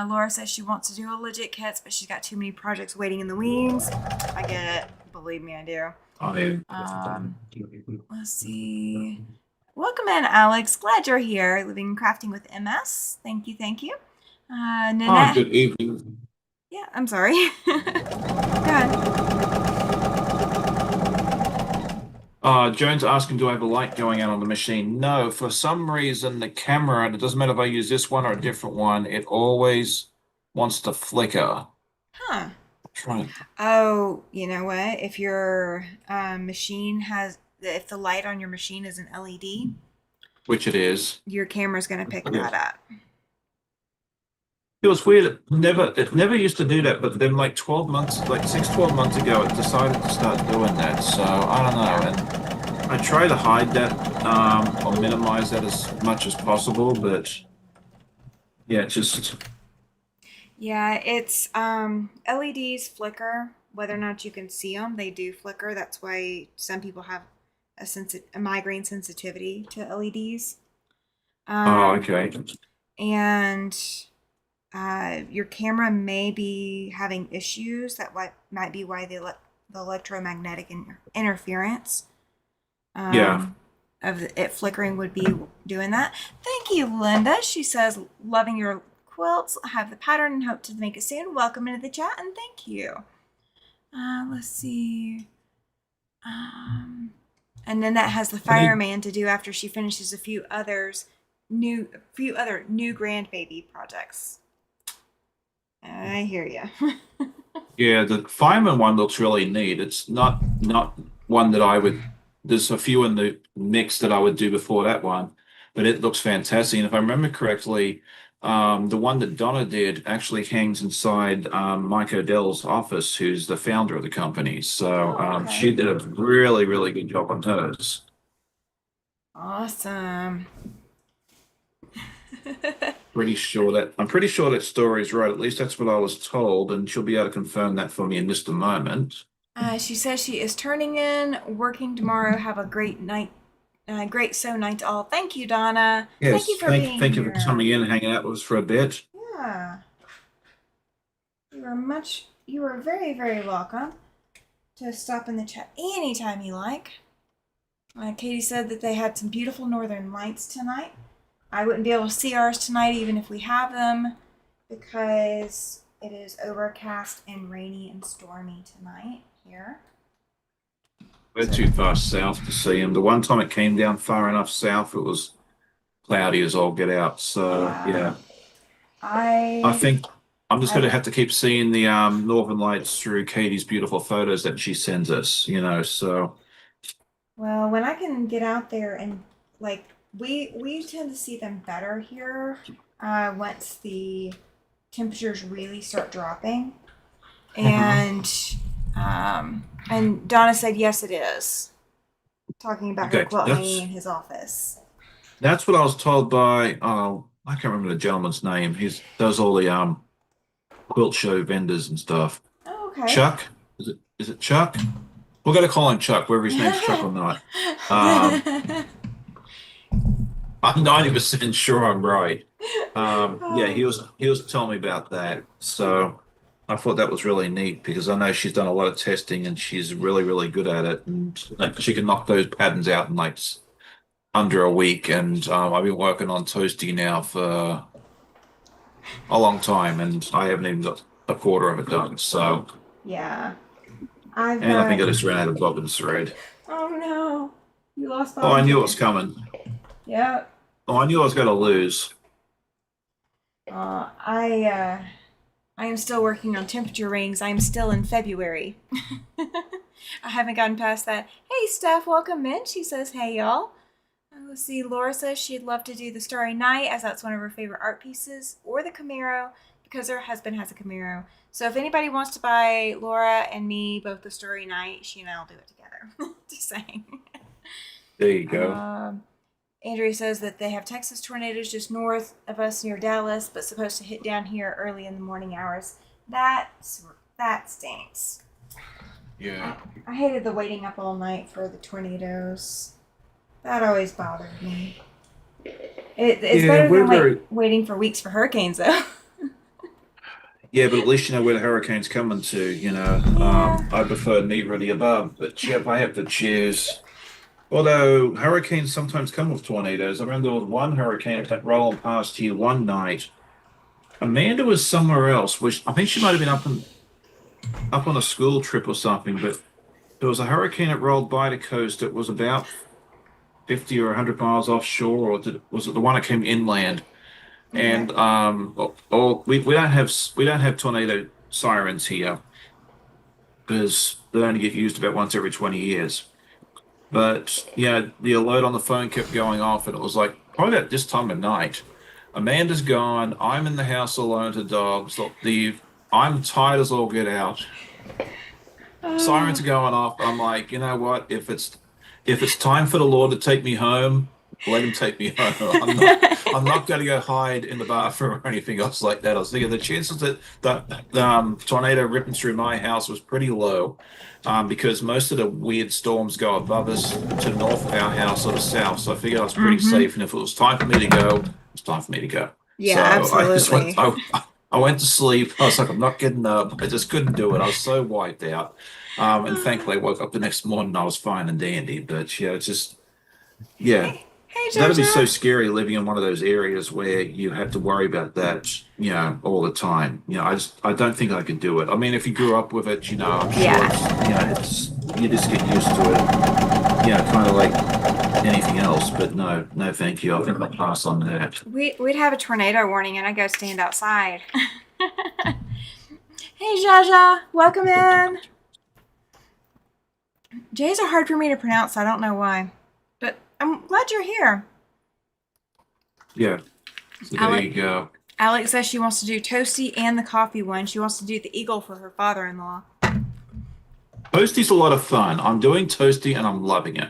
Laura says she wants to do a legit kits, but she's got too many projects waiting in the wings. I get it. Believe me, I do. Let's see. Welcome in, Alex. Glad you're here. Living and crafting with MS. Thank you, thank you. Oh, Nanette. good evening. Yeah, I'm sorry. Go ahead. Jones asking, do I have a light going out on the machine? No, for some reason the camera, and it doesn't matter if I use this one or a different one, it always wants to flicker. Huh. Try it. Oh, you know what? If your machine has, if the light on your machine is an LED, Which it is. your camera's going to pick It that is. up. It was weird. It never used to do that, but then like 12 months, like 12 months ago, it decided to start doing that. So I don't know. Yeah. And I try to hide that or minimize that as much as possible, but yeah, it's just Yeah, it's LEDs flicker. Whether or not you can see them, they do flicker. That's why some people have a migraine sensitivity to LEDs. oh, Um, okay. and your camera may be having issues. Might be why the electromagnetic interference Yeah. um, of it flickering would be doing that. Thank you, Linda. She says, loving your quilts. I have the pattern and hope to make it soon. Welcome into the chat and thank you. Let's see. And then that has the I need fireman to do after she finishes a few other new grandbaby projects. I hear you. Yeah, the fireman one looks really neat. It's not one that I would. There's a few in the mix that I would do before that one, but it looks fantastic. And if I remember correctly, the one that Donna did actually hangs inside Mike Odell's office, who's the founder of the company. So Oh, she okay. did a really, really good job on hers. Awesome. I'm pretty sure that story is right. At least that's what I was told, and she'll be able to confirm that for me in just a moment. She says she is turning in, working tomorrow. Have a great night, great sew night to all. Thank you, Donna. Thank you Yes, for being thank you for here. coming in and hanging out with us for a bit. Yeah, you are very, very welcome to stop in the chat anytime you like. Katie said that they had some beautiful northern lights tonight. I wouldn't be able to see ours tonight even if we have them because it is overcast and rainy and stormy tonight here. We're So, too far south to see them. The one time it came down far enough south, it was cloudy as all get out. So Yeah. yeah, I I think I'm just going to I have to keep seeing the Northern Lights through Katie's beautiful photos that she sends us. So well, when I can get out there and like we tend to see them better here once the temperatures really start dropping. Mhm. And Donna said yes it is. Talking about her Okay, quilt hanging in that's his office. that's what I was told by I can't remember the gentleman's name. He does all the quilt show vendors and stuff. Oh, okay. Chuck? Is it Chuck? We're gonna call him Chuck, whether his name's Chuck or not. Um, I'm 90% sure I'm right. Yeah, he was telling me about that. So I thought that was really neat because I know she's done a lot of testing and she's really, really good at it, and like, she can knock those patterns out in like under a week. And I've been working on Toasty now for a long time, and I haven't even got a quarter of it done. So, Yeah. I've and I think I just ran out of bobbin thread. Oh no. You lost Oh, I bobbin knew it was thread. coming. Yep. Oh, I knew I was going to lose. Uh, I uh, I am still working on temperature rings. I am still in February. I haven't gotten past that. Hey, Steph, welcome in. She says, hey, y'all. Let's see. Laura says she'd love to do the Starry Night as that's one of her favorite art pieces, or the Camaro because her husband has a Camaro. So if anybody wants to buy Laura and me both the Starry Night, she and I'll do it together. Just saying. There you go. Um, Andrea says that they have Texas tornadoes just north of us near Dallas, but supposed to hit down here early in the morning hours. That stinks. Yeah. I hated the waiting up all night for the tornadoes. That always bothered me. It's Yeah, better we're than very, waiting for weeks for hurricanes, though. yeah, but at least you know where the hurricane's coming to. Yeah. I prefer neither of the above, but yeah, if I have to choose. Although hurricanes sometimes come with tornadoes. I remember there was one hurricane that rolled past here one night. Amanda was somewhere else, which I think she might have been up on a school trip or something, but there was a hurricane that rolled by the coast. It was about 50 or 100 miles offshore, or was it the one that came inland? Okay. And we don't have tornado sirens here because they only get used about once every 20 years. But yeah, the alert on the phone kept going off, and it was like probably at this time of night. Amanda's gone. I'm in the house alone with the dogs. I'm tired as all get out. Sirens Oh. are going off. I'm like, you know what? If it's time for the Lord to take me home, let him take me home. I'm not going to go hide in the bathroom or anything else like that. I was thinking the chances that the tornado ripping through my house was pretty low, because most of the weird storms go above us to the north of our house or the south. So I figured I was pretty Mm-hmm. safe. And if it was time for me to go, it's time for me to go. Yeah, So I just went. absolutely. I went to sleep. I was like, I'm not getting up. I just couldn't do it. I was so wiped out. And thankfully, I woke up the next morning. I was fine and dandy. But yeah, it's just yeah, Hey, that'd be Jojo. so scary living in one of those areas where you have to worry about that, all the time. I don't think I could do it. I mean, if you grew up with it, I'm sure Yeah. it's you just get used to it. Kind of like anything else. But no, no, thank you. I think I'll pass on that. We'd have a tornado warning and I'd go stand outside. Hey, Jaja. Welcome in. J's are hard for me to pronounce. I don't know why. But I'm glad you're here. Yeah. So there Alex, you go. Alex says she wants to do Toasty and the coffee one. She wants to do the eagle for her father-in-law. Toasty's a lot of fun. I'm doing Toasty and I'm loving it.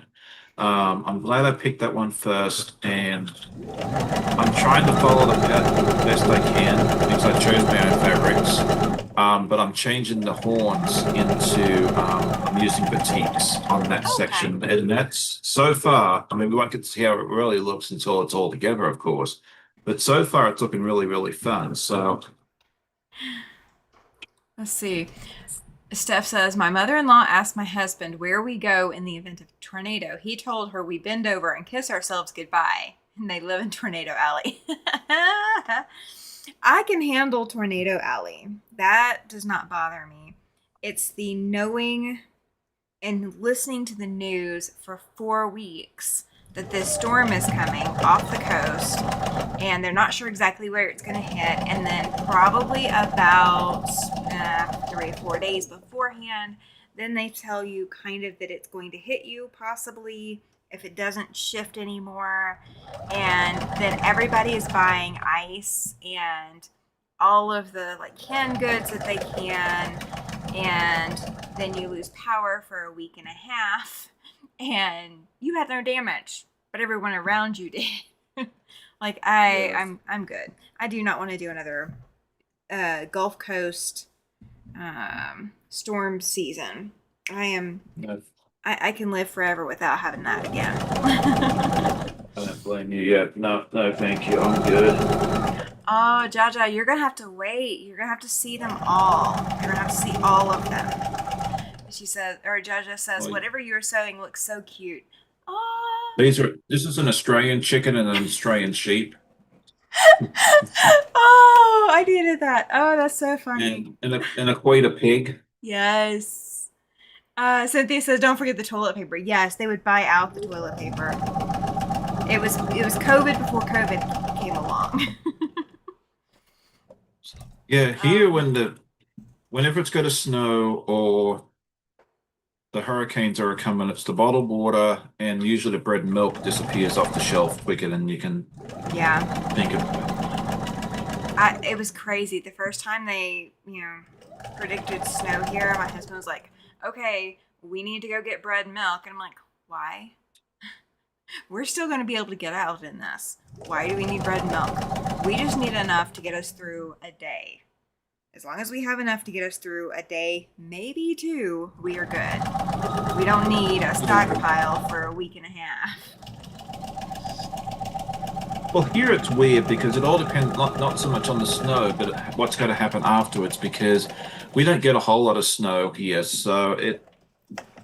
I'm glad I picked that one first, and I'm trying to follow the pattern the best I can because I chose my own fabrics. But I'm changing the horns I'm using batiks on that Okay. section, and that's so far. I mean, we won't get to see how it really looks until it's all together, of course. But so far, it's looking really, really fun. So Let's see. Steph says, my mother in law asked my husband where we go in the event of a tornado. He told her we bend over and kiss ourselves goodbye. And they live in Tornado Alley. I can handle Tornado Alley. That does not bother me. It's the knowing and listening to the news for 4 weeks that this storm is coming off the coast, and they're not sure exactly where it's going to hit. And then probably about 3 or 4 days beforehand, then they tell you kind of that it's going to hit you, possibly if it doesn't shift anymore. And then everybody is buying ice and all of the like canned goods that they can, and then you lose power for a week and a half, and you had no damage, but everyone around you did. Like Yes. I'm good. I do not want to do another Gulf Coast storm season. I am. No, I can live forever without having that again. I don't blame you. Yeah, no, no, thank you. I'm good. Oh, Jaja, you're gonna have to wait. You're gonna have to see them all. You're gonna have to see all of them. She says, or Jaja says, Well, whatever you're sewing looks so cute. Oh, this is an Australian chicken and an Australian sheep, oh, I needed that. Oh, that's so funny. and a quite a pig. Yes. Cynthia says, don't forget the toilet paper. Yes, they would buy out the toilet paper. It was COVID before COVID came along. Yeah, here whenever it's going to snow or the hurricanes are coming, it's the bottled water, and usually the bread and milk disappears off the shelf quicker than you can Yeah. think of it. It was crazy. The first time they, predicted snow here, my husband was like, okay, we need to go get bread and milk. And I'm like, why? We're still going to be able to get out in this. Why do we need bread and milk? We just need enough to get us through a day. As long as we have enough to get us through a day, maybe two, we are good. We don't need a stockpile for a week and a half. Well, here it's weird because it all depends not so much on the snow, but what's going to happen afterwards because we don't get a whole lot of snow here. So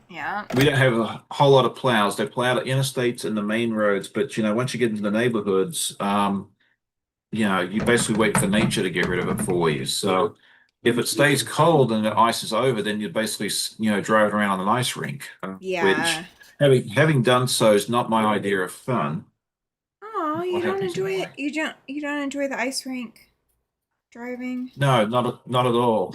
Yeah. we don't have a whole lot of plows. They plow the interstates and the main roads, but once you get into the neighborhoods, you basically wait for nature to get rid of it for you. So if it stays cold and the ice is over, then you're basically, driving around on an ice rink, which Yeah. having done so is not my idea of fun. Oh, you What don't happens enjoy anyway? it? You don't enjoy the ice rink driving? No, not at all.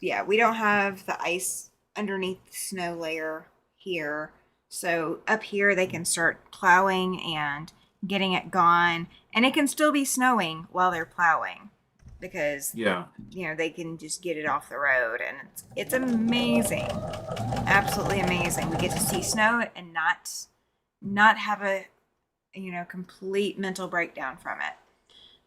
Yeah, we don't have the ice underneath the snow layer here. So up here they can start plowing and getting it gone, and it can still be snowing while they're plowing because Yeah. they can just get it off the road, and it's amazing, absolutely amazing. We get to see snow and not have a complete mental breakdown from it.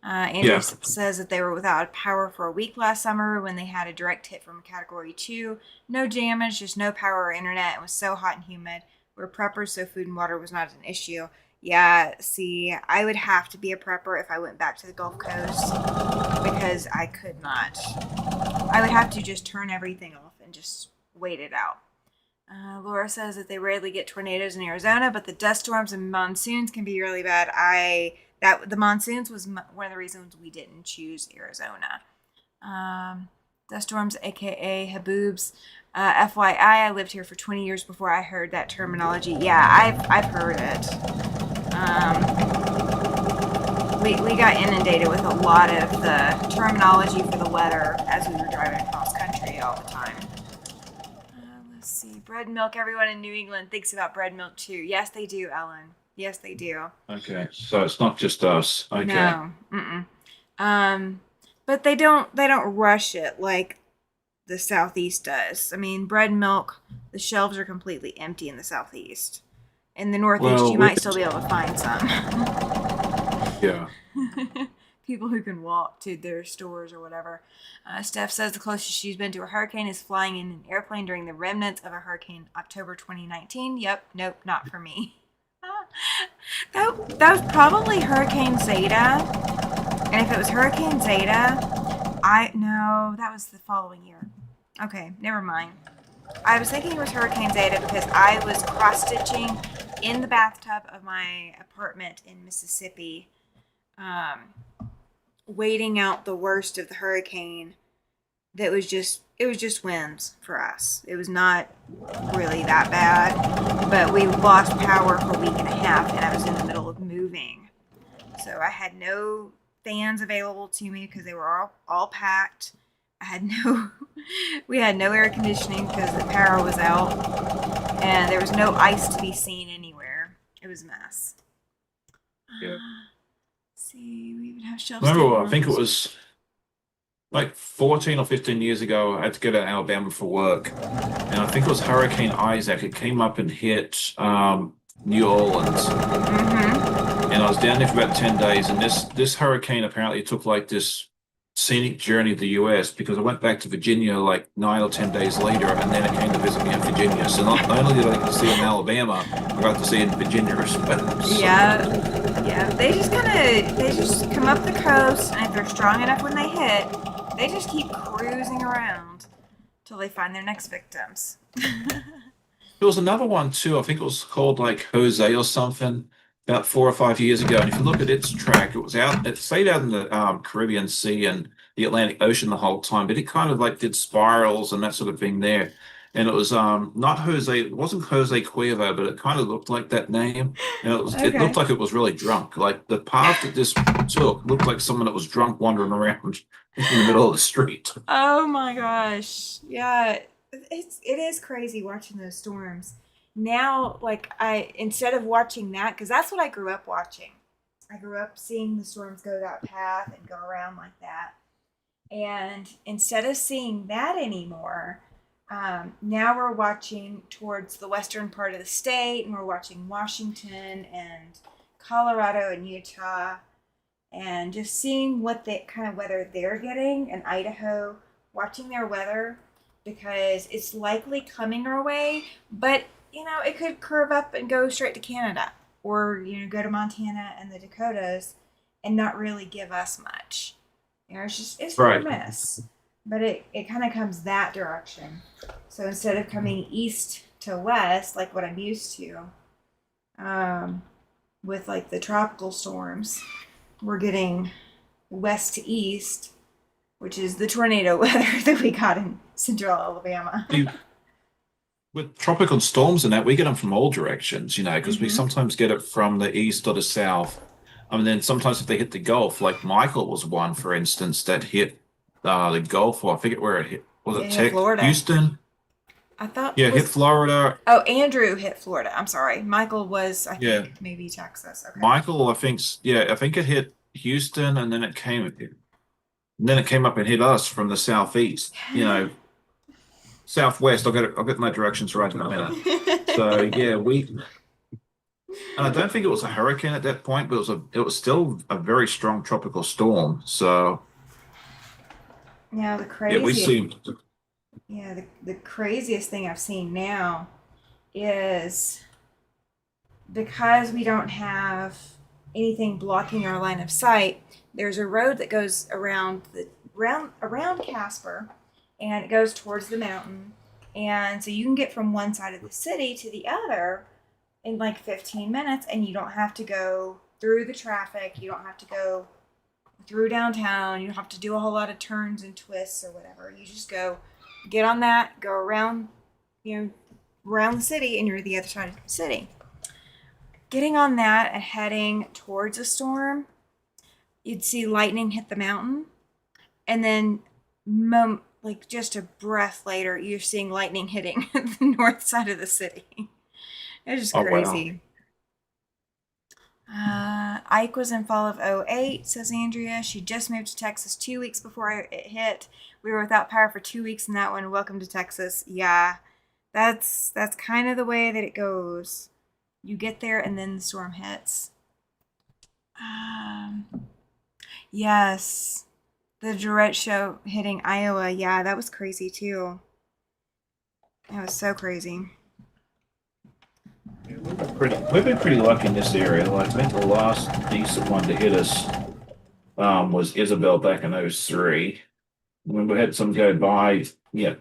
Andrew Yeah. says that they were without power for a week last summer when they had a direct hit from Category 2. No damage, just no power or internet. It was so hot and humid. We're preppers, so food and water was not an issue. Yeah, see, I would have to be a prepper if I went back to the Gulf Coast because I could not. I would have to just turn everything off and just wait it out. Laura says that they rarely get tornadoes in Arizona, but the dust storms and monsoons can be really bad. The monsoons was one of the reasons we didn't choose Arizona. Dust storms, aka haboobs. FYI, I lived here for 20 years before I heard that terminology. Yeah, I've heard it. We got inundated with a lot of the terminology for the weather as we were driving across country all the time. Let's see. Bread and milk. Everyone in New England thinks about bread and milk too. Yes, they do, Ellen. Yes, they do. Okay. So it's not just us. Okay. No. Mm-mm. But they don't rush it like the Southeast does. I mean, bread and milk, the shelves are completely empty in the Southeast. In the Northeast, Well, you might still be able to find some. yeah. People who can walk to their stores or whatever. Steph says the closest she's been to a hurricane is flying in an airplane during the remnants of a hurricane October 2019. Yep, nope, not for me. That was probably Hurricane Zeta. And if it was Hurricane Zeta, no, that was the following year. Okay, never mind. I was thinking it was Hurricane Zeta because I was cross stitching in the bathtub of my apartment in Mississippi, waiting out the worst of the hurricane that was just it was just winds for us. It was not really that bad, but we lost power for a week and a half, and I was in the middle of moving. So I had no fans available to me because they were all packed. I had no, we had no air conditioning because the power was out, and there was no ice to be seen anywhere. It was a mess. Yeah. See, we even have shelf Remember, I think it stabilizers. was like 14 or 15 years ago, I had to go to Alabama for work. And I think it was Hurricane Isaac. It came up and hit New Orleans. Mm-hmm. And I was down there for about 10 days. And this hurricane apparently took like this scenic journey to the US because I went back to Virginia like 9 or 10 days later, and then it came to visit me in Virginia. So not only did I get to see it in Alabama, I got to see it in Virginia as well. So, Yeah, they just come up the coast, and if they're strong enough when they hit, they just keep cruising around till they find their next victims. there was another one too. I think it was called like Jose or something about 4 or 5 years ago. And if you look at its track, it stayed out in the Caribbean Sea and the Atlantic Ocean the whole time, but it kind of like did spirals and that sort of thing there. And it was not Jose, it wasn't Jose Cuervo, but it kind of looked like that name. And it looked Okay. like it was really drunk. Like the path that this took looked like someone that was drunk wandering around in the middle of the street. Oh my gosh. Yeah, it is crazy watching those storms. Now, like I instead of watching that, because that's what I grew up watching. I grew up seeing the storms go that path and go around like that. And instead of seeing that anymore, now we're watching towards the western part of the state, and we're watching Washington and Colorado and Utah, and just seeing what the kind of weather they're getting, and Idaho, watching their weather because it's likely coming our way, but it could curve up and go straight to Canada, or go to Montana and the Dakotas and not really give us much. It's hit or Right. miss, but it kind of comes that direction. So instead of coming east to west like what I'm used to, um, with like the tropical storms, we're getting west to east, which is the tornado weather that we got in central Alabama. With tropical storms and that, we get them from all directions, because we Hmm. sometimes get it from the east or the south. I mean, then sometimes if they hit the Gulf, like Michael was one, for instance, that hit the Gulf, or I forget where it hit. Was It it hit Florida. Houston? I thought Yeah, hit was Florida. Oh, Andrew hit Florida. I'm sorry. Michael was, I Yeah, think, maybe Texas. Okay. Michael, I think it hit Houston, and then it came up and hit us from the southeast. Southwest. I'll get my directions right in a minute. So yeah, and I don't think it was a hurricane at that point, but it was still a very strong tropical storm. So Now the yeah, we craziest, see. the craziest thing I've seen now is because we don't have anything blocking our line of sight. There's a road that goes around Casper, and it goes towards the mountain, and so you can get from one side of the city to the other in like 15 minutes, and you don't have to go through the traffic. You don't have to go through downtown. You don't have to do a whole lot of turns and twists or whatever. You just get on that, go around, around the city, and you're the other side of the city. Getting on that and heading towards a storm, you'd see lightning hit the mountain, and then like just a breath later, you're seeing lightning hitting the north side of the city. It's just Oh wow. crazy. Ike was in fall of '08, says Andrea. She just moved to Texas 2 weeks before it hit. We were without power for 2 weeks in that one. Welcome to Texas. Yeah, that's kind of the way that it goes. You get there and then the storm hits. Um, yes, the Durrett show hitting Iowa. Yeah, that was crazy too. That was so crazy. We've been pretty lucky in this area. Like I think the last decent one to hit us was Isabel back in '03. When we had some go by, yeah,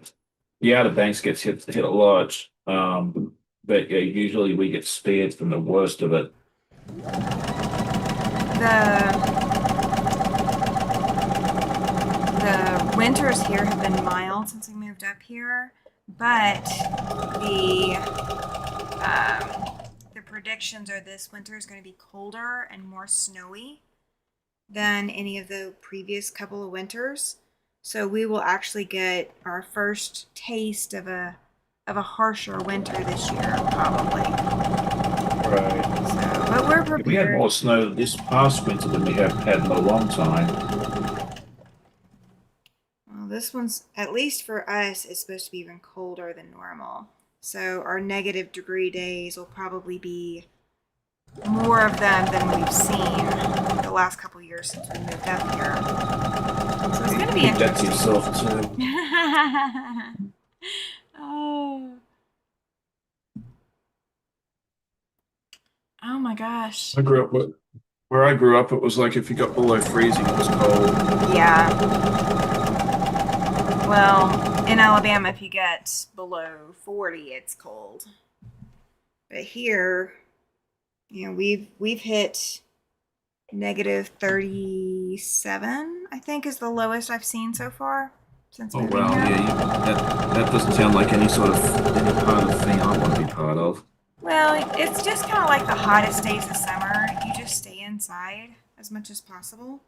the Outer Banks gets hit a lot. But yeah, usually we get spared from the worst of it. The the winters here have been mild since we moved up here, but the predictions are this winter is going to be colder and more snowy than any of the previous couple of winters. So we will actually get our first taste of a harsher winter this year, probably. Right. So, but we're prepared. We had more snow this past winter than we have had in a long time. Well, this one's, at least for us, is supposed to be even colder than normal. So our negative degree days will probably be more of them than we've seen the last couple of years since we moved up here. So it's going to be Keep that interesting. to yourself too. Oh my gosh. Where I grew up, it was like if you got below freezing, it was cold. Yeah. Well, in Alabama, if you get below 40, it's cold. But here, you know, we've hit negative 37, I think, is the lowest I've seen so far since Oh moving wow, here. yeah, that doesn't sound like any part of thing I want to be part of. Well, it's just kind of like the hottest days of summer. You just stay inside as much as possible,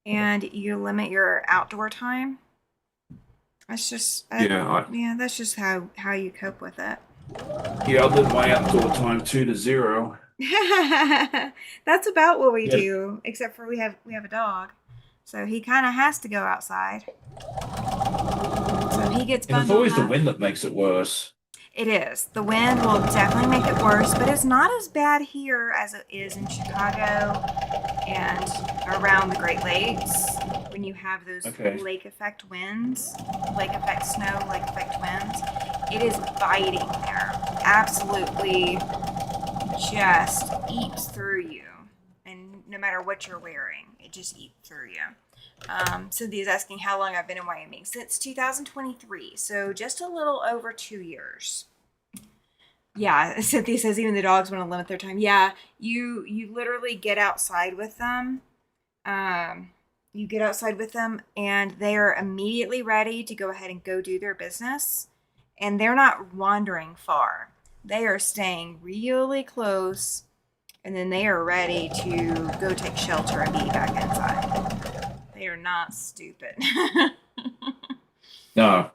and you limit your outdoor time. That's just Yeah, that's just how you cope with it. I live my outdoor time 2 to 0. That's about what we Yeah. do, except for we have a dog, so he kind of has to go outside. So he gets And it's bundled always the up. wind that makes it worse. It is. The wind will definitely make it worse, but it's not as bad here as it is in Chicago and around the Great Lakes when you have those Okay. lake effect winds, lake effect snow, lake effect winds. It is biting there. Absolutely just eats through you. And no matter what you're wearing, it just eats through you. Cynthia's asking how long I've been in Wyoming. Since 2023, so just a little over 2 years. Yeah, Cynthia says even the dogs want to limit their time. Yeah, you literally get outside with them. You get outside with them, and they are immediately ready to go ahead and go do their business. And they're not wandering far. They are staying really close, and then they are ready to go take shelter and be back inside. They are not stupid. No.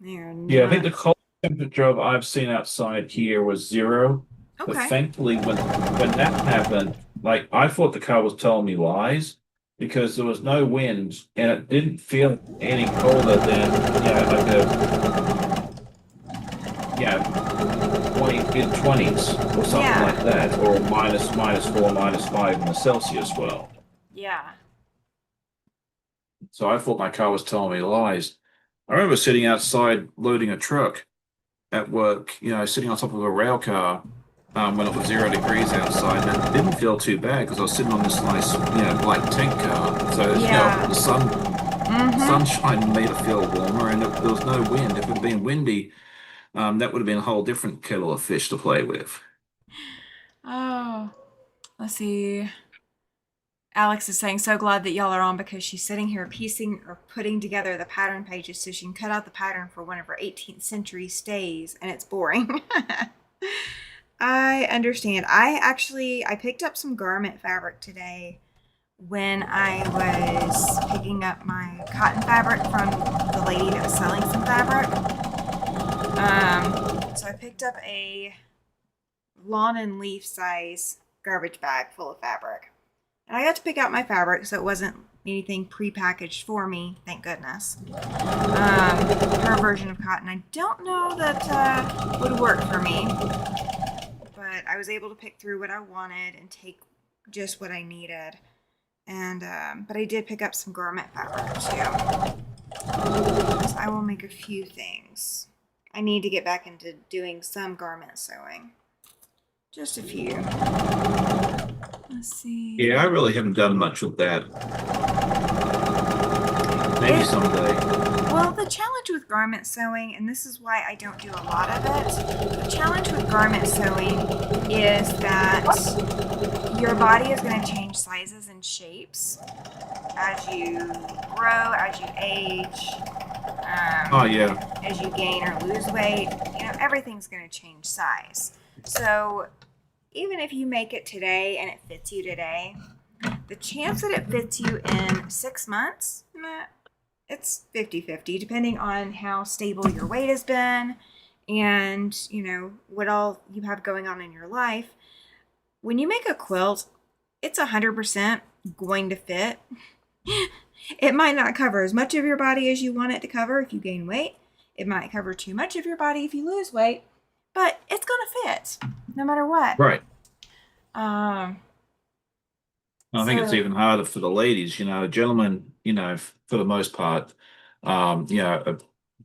They are Yeah, I think not. the cold temperature I've seen outside here was 0. But Okay. thankfully, when that happened, like I thought the car was telling me lies because there was no wind and it didn't feel any colder than like a 20 mid-20s or something Yeah. like that, or -4, -5 in the Celsius world. Yeah. So I thought my car was telling me lies. I remember sitting outside loading a truck at work, sitting on top of a rail car when it was 0 degrees outside, and it didn't feel too bad because I was sitting on this nice, black tank car. So, Yeah. the sunshine made it feel warmer, and there was no wind. If it had been windy, that would have been a whole different kettle of fish to play with. Oh, let's see. Alex is saying, so glad that y'all are on because she's sitting here piecing or putting together the pattern pages so she can cut out the pattern for one of her 18th century stays, and it's boring. I understand. I picked up some garment fabric today when I was picking up my cotton fabric from the lady that was selling some fabric. So I picked up a lawn and leaf size garbage bag full of fabric. And I got to pick out my fabric, so it wasn't anything pre-packaged for me, thank goodness. Her version of cotton, I don't know that would work for me, but I was able to pick through what I wanted and take just what I needed. And but I did pick up some garment fabric too. So I will make a few things. I need to get back into doing some garment sewing. Just a few. Let's see. Yeah, I really haven't done much of that. Maybe someday. Well, the challenge with garment sewing, and this is why I don't do a lot of it, the challenge with garment sewing is that your body is going to change sizes and shapes. as you grow, as you age, Oh yeah. as you gain or lose weight, everything's going to change size. So even if you make it today and it fits you today, the chance that it fits you in 6 months, it's 50-50, depending on how stable your weight has been and, what all you have going on in your life. When you make a quilt, it's 100% going to fit. It might not cover as much of your body as you want it to cover if you gain weight. It might cover too much of your body if you lose weight, but it's going to fit no matter what. Right. Um, I think it's even harder for the ladies, gentlemen, for the most part, are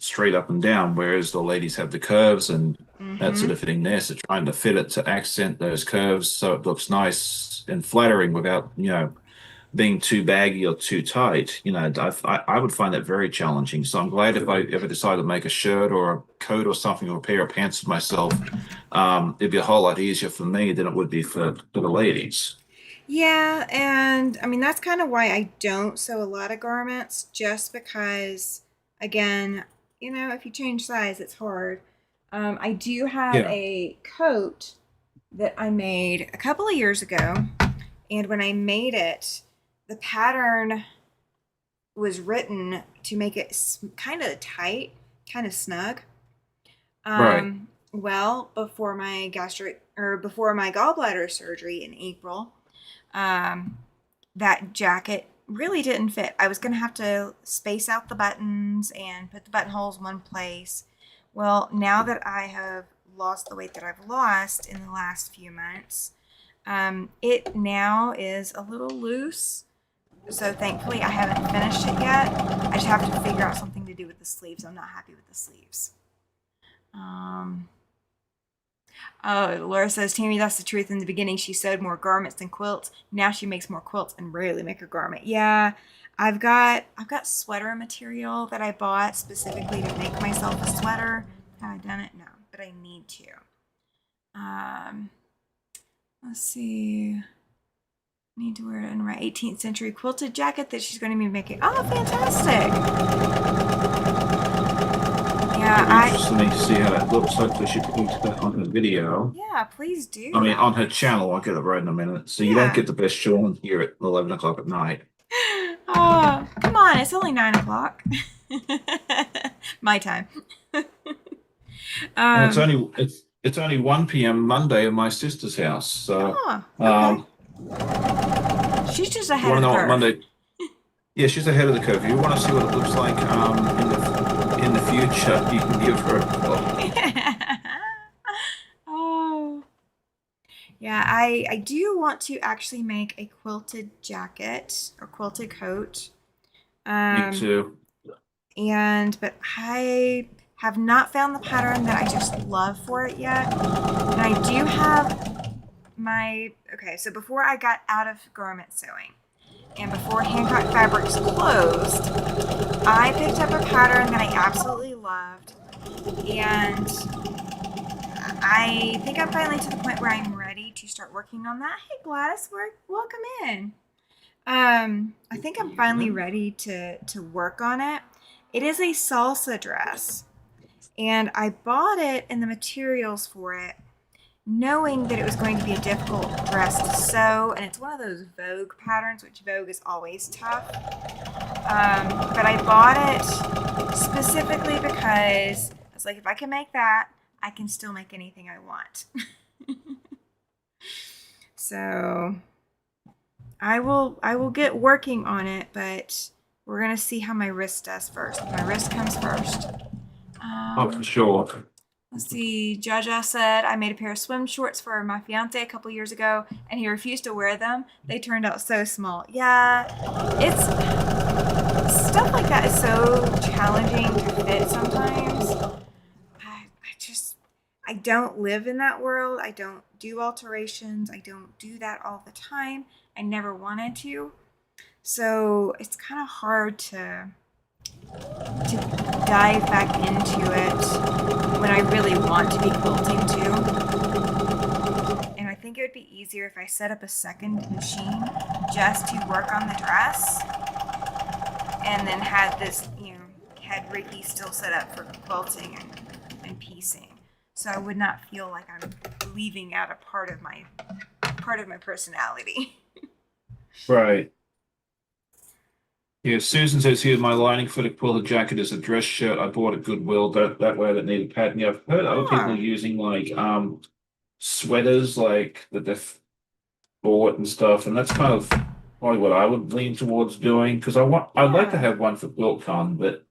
straight up and down, whereas the ladies have the curves and that sort of thing there. So trying to fit it to accent those curves so it looks nice and flattering without, being too baggy or too tight, I would find that very challenging. So I'm glad if I ever decide to make a shirt or a coat or something or a pair of pants for myself, it'd be a whole lot easier for me than it would be for the ladies. Yeah, and I mean that's kind of why I don't sew a lot of garments, just because, again, if you change size, it's hard. I do have Yeah. a coat that I made a couple of years ago, and when I made it, the pattern was written to make it kind of tight, kind of snug. Right. Well, before my gallbladder surgery in April, that jacket really didn't fit. I was going to have to space out the buttons and put the buttonholes in one place. Well, now that I have lost the weight that I've lost in the last few months, it now is a little loose. So thankfully, I haven't finished it yet. I just have to figure out something to do with the sleeves. I'm not happy with the sleeves. Oh, Laura says, Tammy, that's the truth. In the beginning, she sewed more garments than quilts. Now she makes more quilts and rarely make a garment. Yeah, I've got sweater material that I bought specifically to make myself a sweater. Have I done it? No, but I need to. Let's see. Need to wear it in my 18th century quilted jacket that she's going to be making. Oh, fantastic! Yeah, Interesting to see how that looks. Hopefully she can put that on the video. Yeah, please do. I mean, on her channel, I'll get it right in a minute. So you don't get the best Sean here at 11 o'clock at night. Oh, come on. It's only 9 o'clock. My time. And it's only 1 p.m. Monday at my sister's house. So okay. She's just ahead of the curve. Monday? Yeah, she's ahead of the curve. If you want to see what it looks like in the future, you can give her a call. Oh. Yeah, I do want to actually make a quilted jacket or quilted coat. Me too. But I have not found the pattern that I just love for it yet. And I do have so before I got out of garment sewing and before Hancock Fabrics closed, I picked up a pattern that I absolutely loved, and I think I'm finally to the point where I'm ready to start working on that. Hey Gladys, welcome in. I think I'm finally ready to work on it. It is a salsa dress, and I bought it and the materials for it knowing that it was going to be a difficult dress to sew, and it's one of those Vogue patterns, which Vogue is always tough. But I bought it specifically because I was like, if I can make that, I can still make anything I want. So I will get working on it, but we're gonna see how my wrist does first. My wrist comes first. Oh, for sure. Let's see. Jaja said, I made a pair of swim shorts for my fiance a couple years ago, and he refused to wear them. They turned out so small. Yeah, it's stuff like that is so challenging to fit sometimes. I don't live in that world. I don't do alterations. I don't do that all the time. I never wanted to. So it's kind of hard to dive back into it when I really want to be quilting too. And I think it would be easier if I set up a second machine just to work on the dress and then had this, had Ricky still set up for quilting and piecing. So I would not feel like I'm leaving out a part of my personality. Right. Yeah, Susan says here my lining for the quilted jacket is a dress shirt I bought at Goodwill. That way I don't need a pattern. Yeah, I've heard other people Oh, using like sweaters like that they've bought and stuff, and that's kind of probably what I would lean towards doing because I'd like to yeah. have one for QuiltCon, but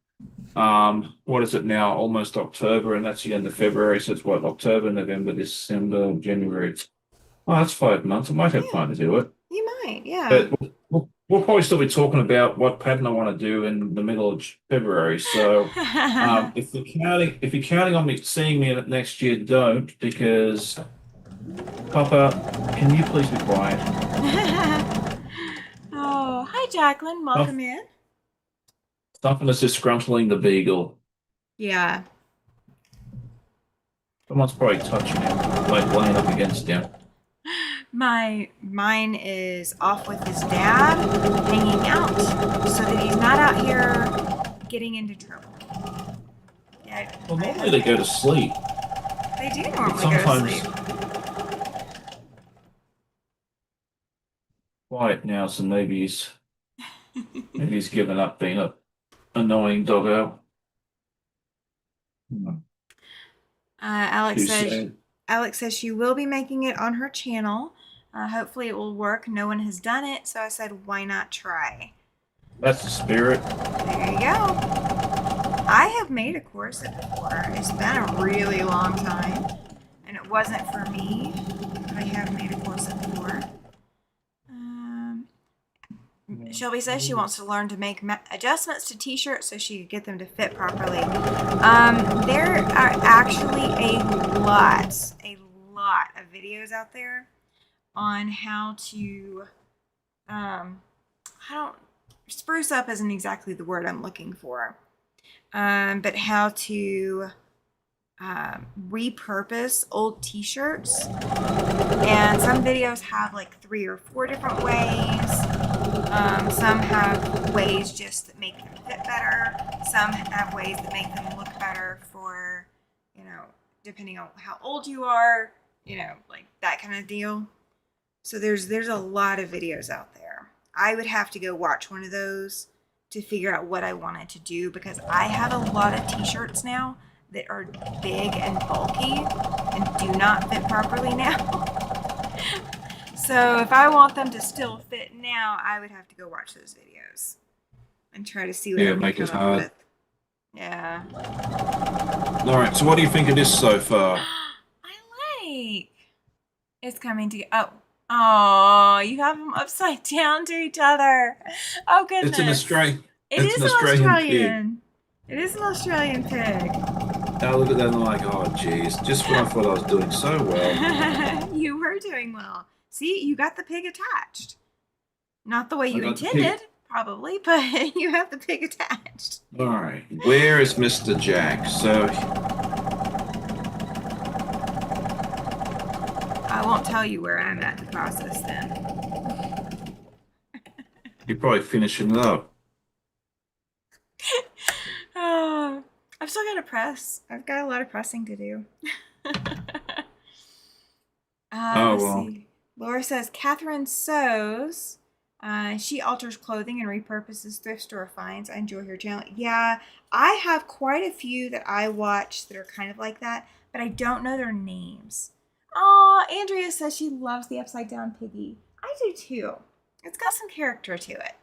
what is it now? Almost October, and that's the end of February, so it's what, October, November, December, January. Oh, that's 5 months. I might have Yeah, time to do it. you might. Yeah. But we'll probably still be talking about what pattern I want to do in the middle of February. So if you're counting on me seeing me next year, don't because Papa, can you please be quiet? Oh, hi, Jacqueline. Welcome in. Something is disgruntling the beagle. Yeah. Someone's probably touching him, like laying up against him. Mine is off with his dad, hanging out, so that he's not out here getting into trouble. Yeah, Well, normally they go to sleep, they do but normally go to sometimes sleep. quiet now, so maybe he's given up being a annoying doggo. Hmm, Alex too says sad. Alex says she will be making it on her channel. Hopefully, it will work. No one has done it, so I said, why not try? That's the spirit. There you go. I have made a corset before. It's been a really long time, and it wasn't for me. But I have made a corset before. Shelby says she wants to learn to make adjustments to t-shirts so she could get them to fit properly. There are actually a lot of videos out there on how to, I don't, spruce up isn't exactly the word I'm looking for, but how to repurpose old t-shirts. And some videos have like 3 or 4 different ways. Some have ways just that make them fit better. Some have ways that make them look better for, depending on how old you are, like that kind of deal. So there's a lot of videos out there. I would have to go watch one of those to figure out what I wanted to do because I have a lot of t-shirts now that are big and bulky and do not fit properly now. So if I want them to still fit now, I would have to go watch those videos and try to see what I Yeah, can make it come up hard. with. Yeah. All right, so what do you think of this so far? I like. It's coming to oh, you have them upside down to each other. Oh It's an goodness. Australian, It it's is an an Australian pig. Australian. It is an Australian pig. I look at that and I'm like, oh, geez, just when I thought I was doing so well. You were doing well. See, you got the pig attached. Not the way I you got the pig. intended, probably, but you have the pig attached. All right, where is Mr. Jack? So, I won't tell you where I'm at in the process then. you're probably finishing it up. Oh, I've still got to press. I've got a lot of pressing to do. Oh, Let's well. see. Laura says Catherine sews. She alters clothing and repurposes thrift store finds. I enjoy her channel. Yeah, I have quite a few that I watch that are kind of like that, but I don't know their names. Oh, Andrea says she loves the upside down piggy. I do too. It's got some character to it.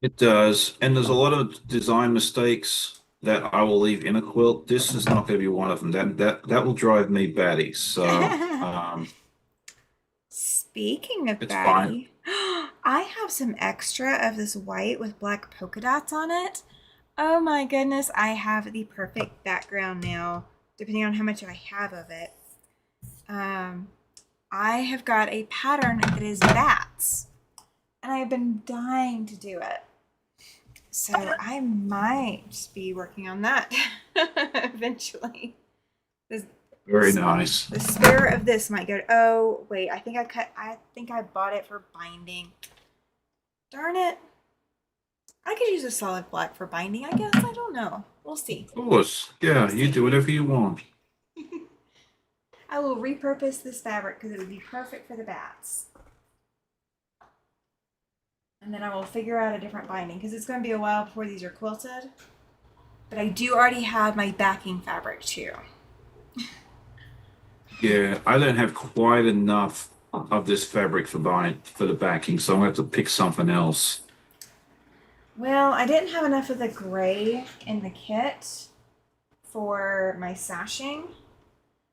It does, and there's a lot of design mistakes that I will leave in a quilt. This is not going to be one of them. That will drive me batty. So, Speaking of it's fine. Batty, I have some extra of this white with black polka dots on it. Oh my goodness, I have the perfect background now, depending on how much I have of it. I have got a pattern that is bats, and I have been dying to do it. So I might be working on that eventually. Very nice. The spare of this might go. Oh wait, I think I bought it for binding. Darn it! I could use a solid black for binding, I guess. I don't know. We'll see. Of course. Yeah, We'll you see. do whatever you want. I will repurpose this fabric because it would be perfect for the bats. And then I will figure out a different binding because it's going to be a while before these are quilted. But I do already have my backing fabric too. Yeah, I don't have quite enough of this fabric for the backing, so I'm gonna have to pick something else. Well, I didn't have enough of the gray in the kit for my sashing.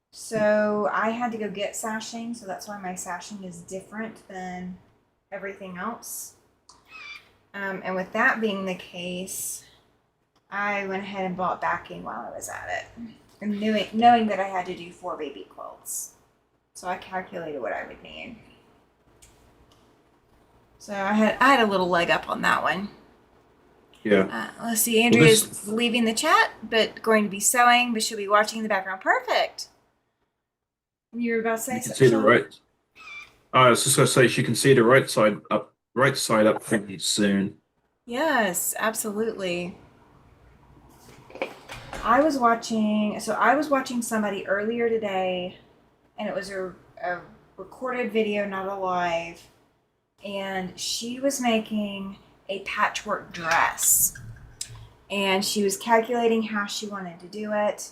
So I had to go get sashing, so that's why my sashing is different than everything else. And with that being the case, I went ahead and bought backing while I was at it, and knowing that I had to do 4 baby quilts. So I calculated what I would need. So I had a little leg up on that one. Yeah. Let's see, Well, Andrea's leaving the chat, but going to be sewing, but she'll be watching in the background. Perfect. You were about to say you can something, see the Sean? right. I was just gonna say she can see the right side up pretty soon. Yes, absolutely. I was watching somebody earlier today, and it was a recorded video, not a live, and she was making a patchwork dress. And she was calculating how she wanted to do it.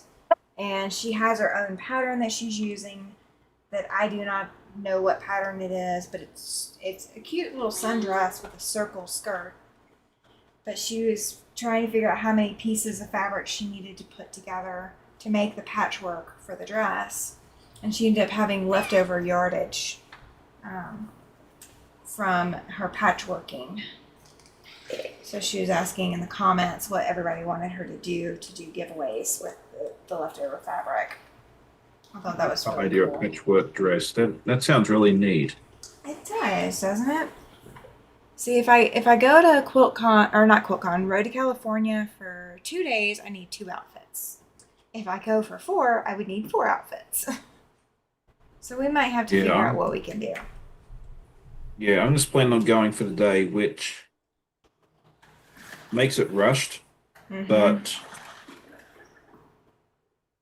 And she has her own pattern that she's using that I do not know what pattern it is, but it's a cute little sundress with a circle skirt. But she was trying to figure out how many pieces of fabric she needed to put together to make the patchwork for the dress. And she ended up having leftover yardage from her patchworking. So she was asking in the comments what everybody wanted her to do giveaways with the leftover fabric. I thought that was really Idea cool. of patchwork dress. That sounds really neat. It does, doesn't it? See, if I go to QuiltCon, or not QuiltCon, Road to California for 2 days, I need 2 outfits. If I go for 4, I would need 4 outfits. So we might have to figure out what we can do. Yeah, I'm just planning on going for the day, which makes it rushed, but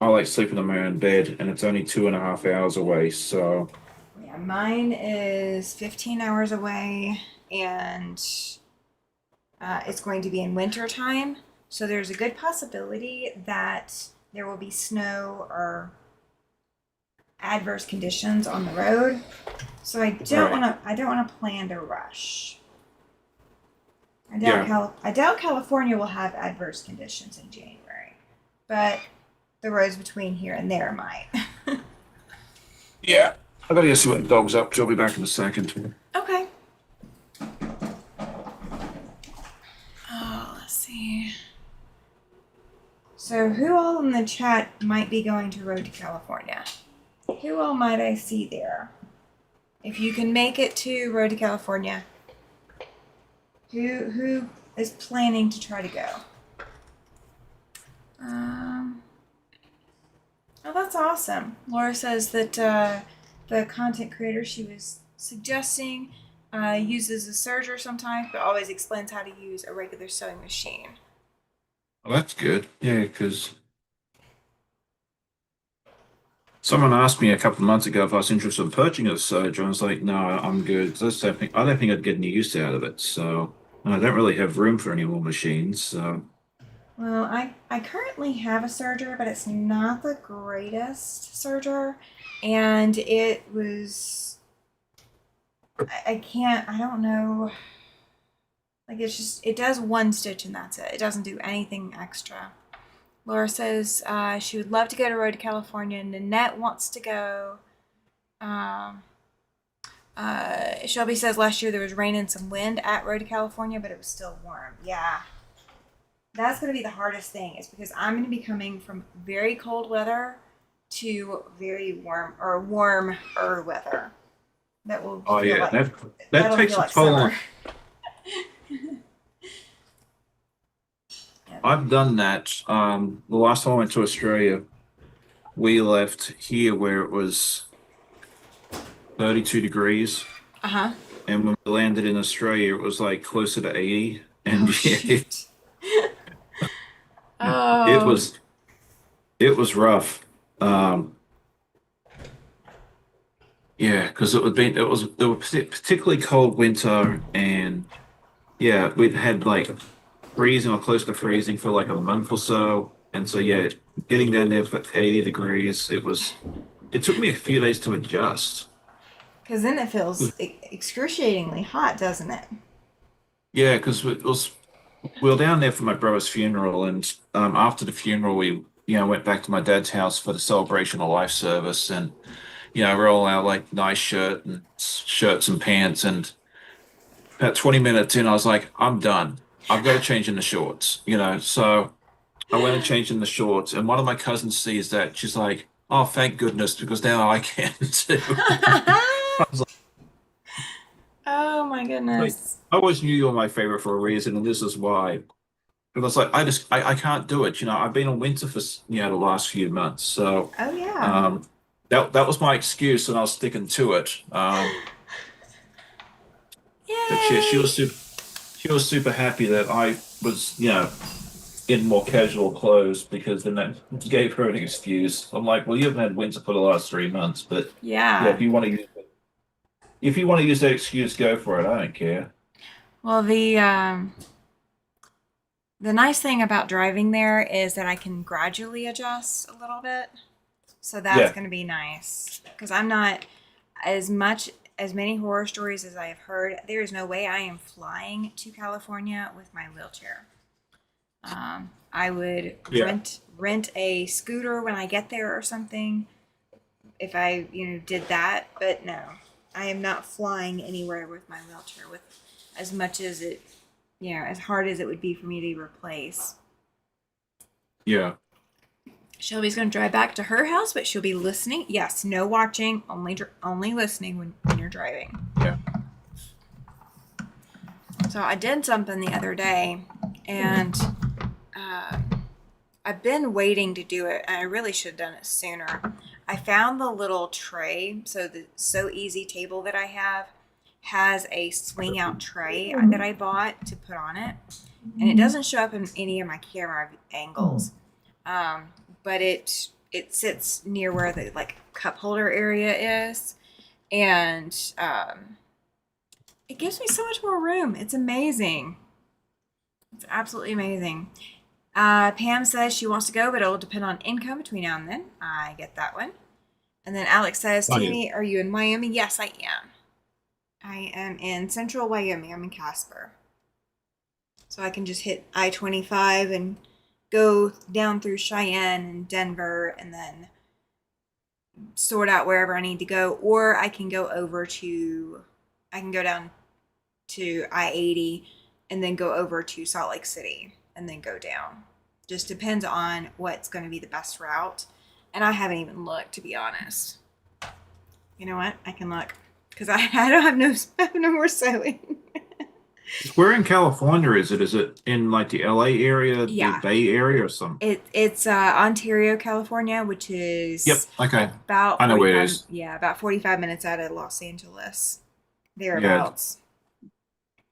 I like sleeping in my own bed, and it's only 2.5 hours away. So Yeah, mine is 15 hours away, and it's going to be in winter time. So there's a good possibility that there will be snow or adverse conditions on the road. So I don't want to plan to rush. I doubt California will have adverse conditions in January, but the roads between here and there might. yeah, I gotta go see what the dog's up to. I'll be back in a second. Okay. Oh, let's see. So who all in the chat might be going to Road to California? Who all might I see there? If you can make it to Road to California, who is planning to try to go? Oh, that's awesome. Laura says that the content creator she was suggesting uses a serger sometimes, but always explains how to use a regular sewing machine. Well, that's good. Yeah, because someone asked me a couple of months ago if I was interested in purchasing a serger. I was like, no, I'm good. 'Cause I don't think I'd get any use out of it. So, and I don't really have room for any more machines. So, Well, I currently have a serger, but it's not the greatest serger, and it was I don't know. Like it does 1 stitch and that's it. It doesn't do anything extra. Laura says she would love to go to Road to California. Nanette wants to go. Shelby says last year there was rain and some wind at Road to California, but it was still warm. Yeah. That's going to be the hardest thing, is because I'm going to be coming from very cold weather to very warm or warmer weather. That will oh feel yeah, like, that takes a toll on. I've done that. The last time I went to Australia, we left here where it was 32 degrees. Uh-huh. And when we landed in Australia, it was like closer to 80. And Oh yeah, shoot. it Oh, was it was rough. Um, yeah, because it was particularly cold winter, and yeah, we'd had like freezing or close to freezing for like a month or so, and so yeah, getting down there for 80 degrees, it took me a few days to adjust. because then it feels excruciatingly hot, doesn't it? Yeah, because we were down there for my brother's funeral, and after the funeral, we went back to my dad's house for the celebration of life service, and we're all out like nice shirts and pants, and about 20 minutes in, I was like, I'm done. I've got to change into shorts, So I went and changed in the shorts, and one of my cousins sees that. She's like, "Oh, thank goodness, because now I can too." I was Oh my like, goodness. I always knew you were my favorite for a reason, and this is why. Because like I can't do it. I've been on winter for the last few months, so Oh yeah. um, that was my excuse, and I was sticking to it. But yeah, Yay. she was super happy that I was in more casual clothes because then that gave her an excuse. I'm like, well, you haven't had winter for the last 3 months, but yeah, Yeah. if you want to use that excuse, go for it. I don't care. Well, the nice thing about driving there is that I can gradually adjust a little bit. So that's Yeah, going to be nice because I'm not as much as many horror stories as I have heard. There is no way I am flying to California with my wheelchair. I would yeah, rent a scooter when I get there or something if I did that. But no, I am not flying anywhere with my wheelchair with as much as it as hard as it would be for me to replace. yeah, Shelby's going to drive back to her house, but she'll be listening. Yes, no watching, only listening when you're driving. yeah. So I did something the other day, and uh, I've been waiting to do it, and I really should have done it sooner. I found the little tray, so the So Easy table that I have has a swing out tray that I bought to put on it, and it doesn't show up in any of my camera angles. Um, but it sits near where the like cup holder area is, and it gives me so much more room. It's amazing. It's absolutely amazing. Pam says she wants to go, but it will depend on income between now and then. I get that one. And then Alex says, Funny. Tammy, are you in Wyoming? Yes, I am. I am in central Wyoming. I'm in Casper. So I can just hit I-25 and go down through Cheyenne and Denver and then sort out wherever I need to go. Or I can go down to I-80 and then go over to Salt Lake City and then go down. Just depends on what's going to be the best route. And I haven't even looked, to be honest. You know what? I can look because I don't have I have no more sewing. Where in California is it? Is it in like the LA area, the Yeah, Bay Area, or some? it's Ontario, California, which Yep. is Okay. about I know where it 45, is. yeah, about 45 minutes out of Los Angeles, Yeah, thereabouts.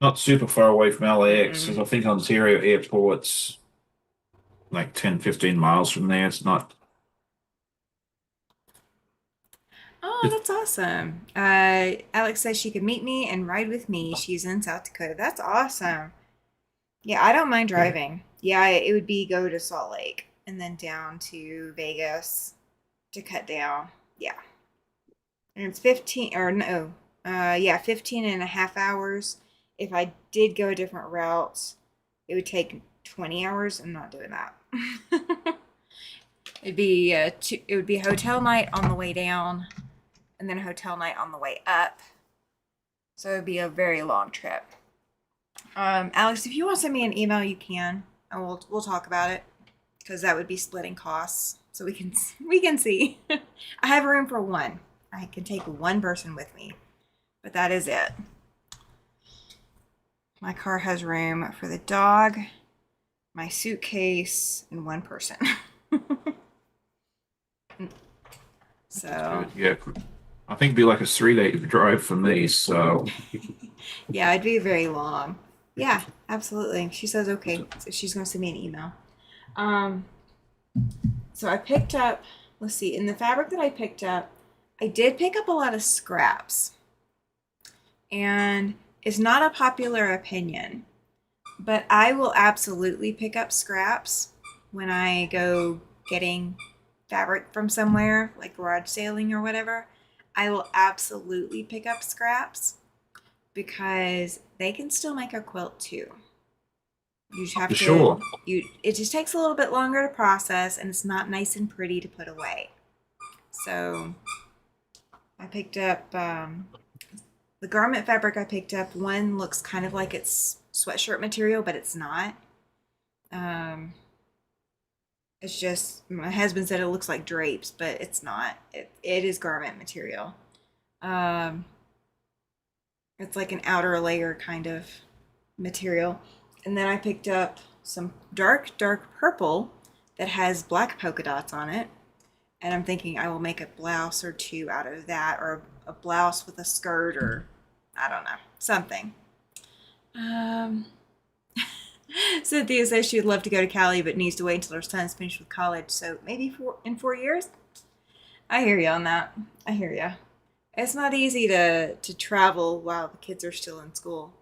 not super far away from LAX, because Mm-mm. I think Ontario Airport's like 10, 15 miles from there. It's not. Oh, It's, that's awesome. Alex says she could meet me and ride with me. She's in South Dakota. That's awesome. Yeah, I don't mind yeah. driving. Yeah, it would be go to Salt Lake and then down to Vegas to cut down. Yeah. And it's 15 or no. Yeah, 15 and a half hours. If I did go a different route, it would take 20 hours. I'm not doing that. It would be a hotel night on the way down and then a hotel night on the way up. So it would be a very long trip. Alex, if you want to send me an email, you can, and we'll talk about it because that would be splitting costs, so we can see. I have room for one. I can take one person with me, but that is it. My car has room for the dog, my suitcase, and one person. That's So, good. Yeah. I think it'd be like a 3-day drive for me. So yeah, it'd be very long. Yeah, absolutely. She says okay. So she's gonna send me an email. Um, so I picked up. Let's see. In the fabric that I picked up, I did pick up a lot of scraps, and it's not a popular opinion, but I will absolutely pick up scraps when I go getting fabric from somewhere, like garage sailing or whatever. I will absolutely pick up scraps because they can still make a quilt too. You just For have to sure. it just takes a little bit longer to process and it's not nice and pretty to put away. So I picked up the garment fabric I picked up. One looks kind of like it's sweatshirt material, but it's not. Um, it's just my husband said it looks like drapes, but it's not. It is garment material. Um, it's like an outer layer kind of material. And then I picked up some dark purple that has black polka dots on it. And I'm thinking I will make a blouse or two out of that, or a blouse with a skirt, or I don't know, something. Um, Cynthia says she would love to go to Cali, but needs to wait until her son's finished with college. So maybe in 4 years. I hear you on that. I hear you. It's not easy to travel while the kids are still in school.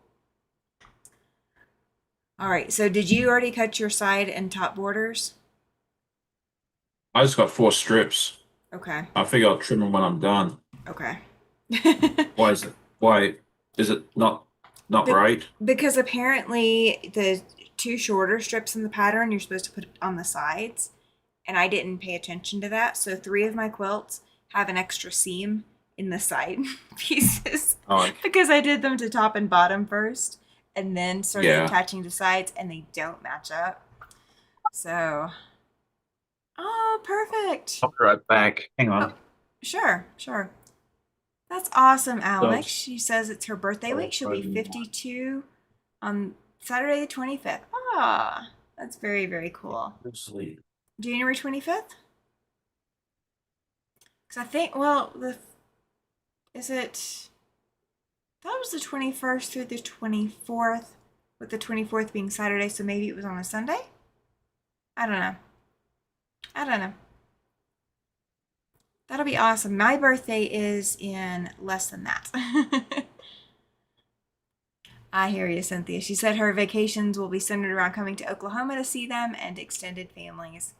All right. So did you already cut your side and top borders? I just got 4 strips. Okay. I figure I'll trim them when I'm done. Okay. Why is it? Why is it not Be- right? because apparently the two shorter strips in the pattern you're supposed to put on the sides, and I didn't pay attention to that. So three of my quilts have an extra seam in the side pieces Oh, because I did them to top and bottom first and then started yeah. attaching to sides and they don't match up. So, oh, perfect. I'll be right back. Hang Oh, on. sure. That's awesome, So, Alex. She says it's her birthday week. She'll be 52 on Saturday the 25th. Ah, that's very, very cool. sleep. January 25th? Because I think, well, is it, that was the 21st through the 24th, with the 24th being Saturday, so maybe it was on a Sunday? I don't know. I don't know. That'll be awesome. My birthday is in less than that. I hear you, Cynthia. She said her vacations will be centered around coming to Oklahoma to see them and extended families.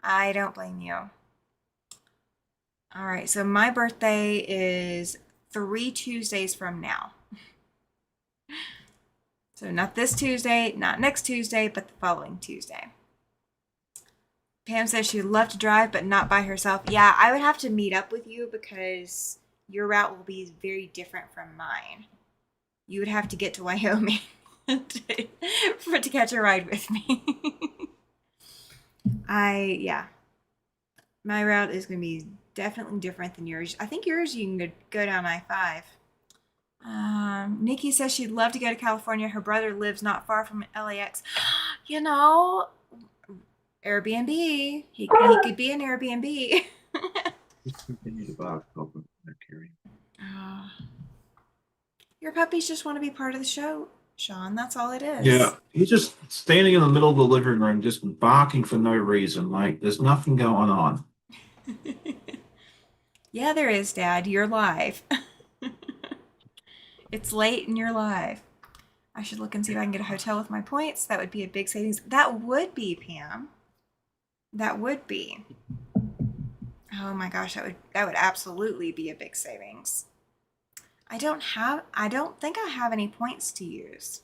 I don't blame you. All right, so my birthday is 3 Tuesdays from now. So not this Tuesday, not next Tuesday, but the following Tuesday. Pam says she'd love to drive, but not by herself. Yeah, I would have to meet up with you because your route will be very different from mine. You would have to get to Wyoming to catch a ride with me. Yeah, my route is going to be definitely different than yours. I think yours you can go down I-5. Nikki says she'd love to go to California. Her brother lives not far from LAX. You know, Airbnb. He could be an Airbnb. Continue to box open. Oh, your puppies just want to be part of the show, Sean. That's all it is. Yeah, he's just standing in the middle of the living room, just barking for no reason. Like there's nothing going on. Yeah, there is, Dad. You're live. It's late and you're live. I should look and see if I can get a hotel with my points. That would be a big savings. That would be, Pam. That would be. Oh my gosh, that would absolutely be a big savings. I don't think I have any points to use.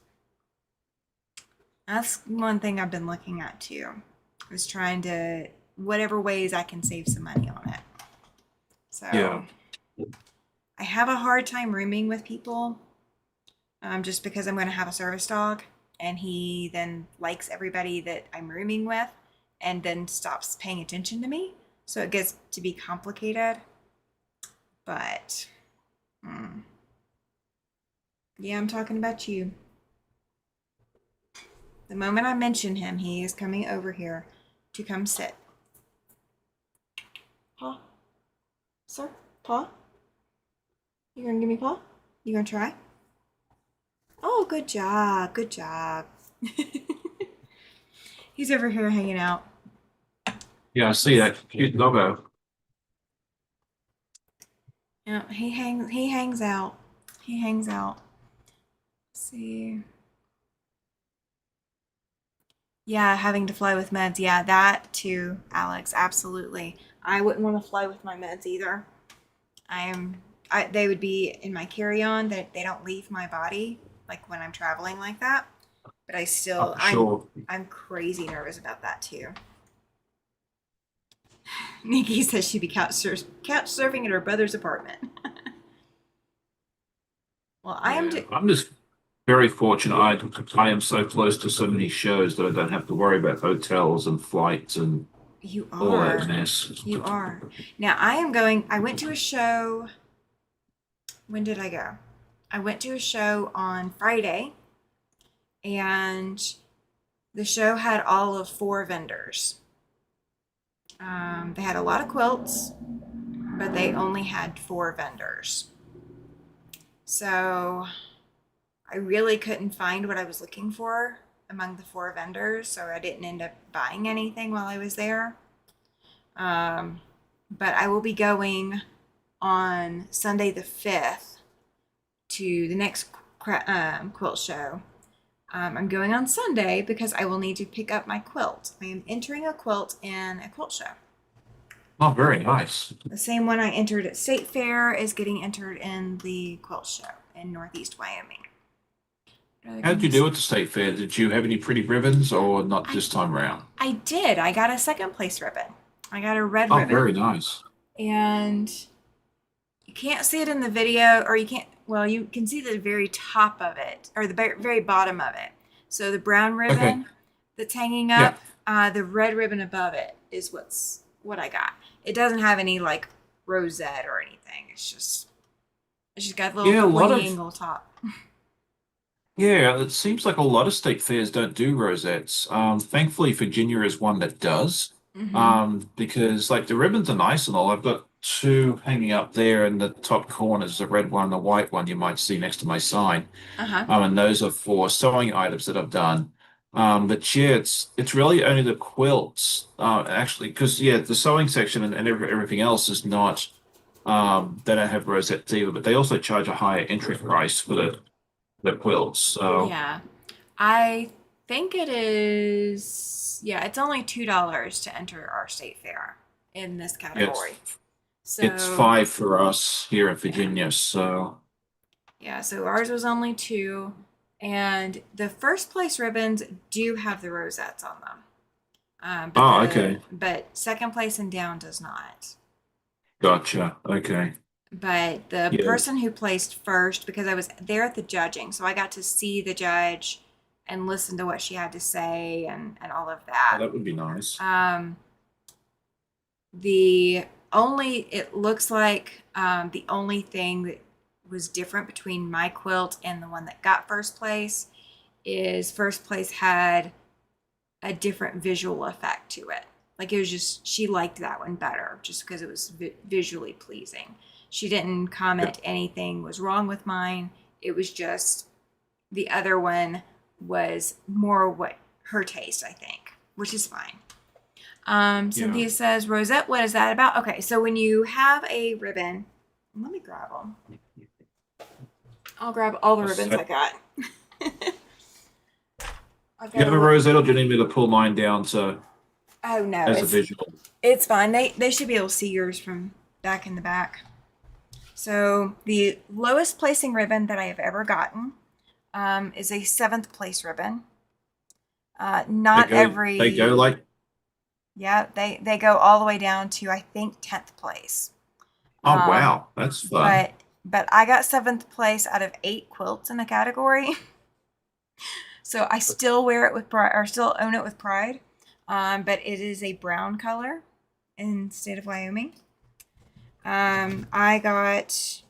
That's one thing I've been looking at too. Is trying to whatever ways I can save some money on it. Yeah. So I have a hard time rooming with people, just because I'm going to have a service dog, and he then likes everybody that I'm rooming with, and then stops paying attention to me. So it gets to be complicated. But yeah, I'm talking about you. The moment I mention him, he is coming over here to come sit. Paw? Sir? Paw? You gonna give me paw? You gonna try? Oh, good job. Good job. He's over here hanging out. Yeah, I see that cute doggo. Yeah, he hangs out. He hangs out. Let's see. Yeah, having to fly with meds. Yeah, that too, Alex. Absolutely. I wouldn't want to fly with my meds either. I am. They would be in my carry-on. That they don't leave my body, like when I'm traveling like that. But I Oh, still, for I'm, sure. I'm crazy nervous about that too. Nikki says she'd be couch surfing at her brother's apartment. Well, I am. Yeah, I'm just very fortunate. I am so close to so many shows that I don't have to worry about hotels and flights and You all that are. mess. You are. Now I am going. I went to a show. When did I go? I went to a show on Friday, and the show had all of four vendors. They had a lot of quilts, but they only had four vendors. So I really couldn't find what I was looking for among the four vendors, so I didn't end up buying anything while I was there. Um, but I will be going on Sunday the 5th to the next quilt show. I'm going on Sunday because I will need to pick up my quilt. I am entering a quilt in a quilt show. Oh, very nice. The same one I entered at State Fair is getting entered in the quilt show in Northeast Wyoming. How did you do at the state fair? Did you have any pretty ribbons or not I this time around? I did. I got a second place ribbon. I got a red Oh, ribbon. very nice. And you can't see it in the video, or you can't, well, you can see the very top of it, or the very bottom of it. So the brown Okay. ribbon that's hanging Yeah. up, the red ribbon above it is what I got. It doesn't have any like rosette or anything. It's just got a little Yeah, a lot of triangle top. yeah, it seems like a lot of state fairs don't do rosettes. Thankfully, Virginia is one that does. Mm-hmm. Because like the ribbons are nice and all. I've got two hanging up there in the top corners, the red one, the white one you might see next to my sign. Uh-huh. And those are for sewing items that I've done. But yeah, it's really only the quilts, actually, because yeah, the sewing section and everything else is not. They don't have rosettes either, but they also charge a higher entry price for the quilts. So Yeah. I think it is, yeah, it's only $2 to enter our state fair in this category. it's So, five for us here in yeah. Virginia. So Yeah, so ours was only two. And the first place ribbons do have the rosettes on them. But oh, the okay, but second place and down does not. gotcha. Okay, But the yeah, person who placed first, because I was there at the judging, so I got to see the judge and listen to what she had to say and all of oh, that. that would be nice. Um, the only it looks like the only thing that was different between my quilt and the one that got first place is first place had a different visual effect to it. Like it was just she liked that one better just because it was visually pleasing. She didn't Yeah, comment anything was wrong with mine. It was just the other one was more what her taste, I think, which is fine. yeah. Cynthia says, Rosette, what is that about? Okay, so when you have a ribbon, let me grab them. I'll grab all the ribbons I got. I've You got have a rosette, or do you need me to pull mine down to oh no, as a it's visual? it's fine. They should be able to see yours from back in the back. So the lowest placing ribbon that I have ever gotten is a seventh place ribbon. Not They go every like, yeah they go all the way down to I think 10th place. oh Um, wow, that's fun. but but I got seventh place out of 8 quilts in the category, so I still wear it with pride, or still own it with pride. But it is a brown color in the state of Wyoming. I got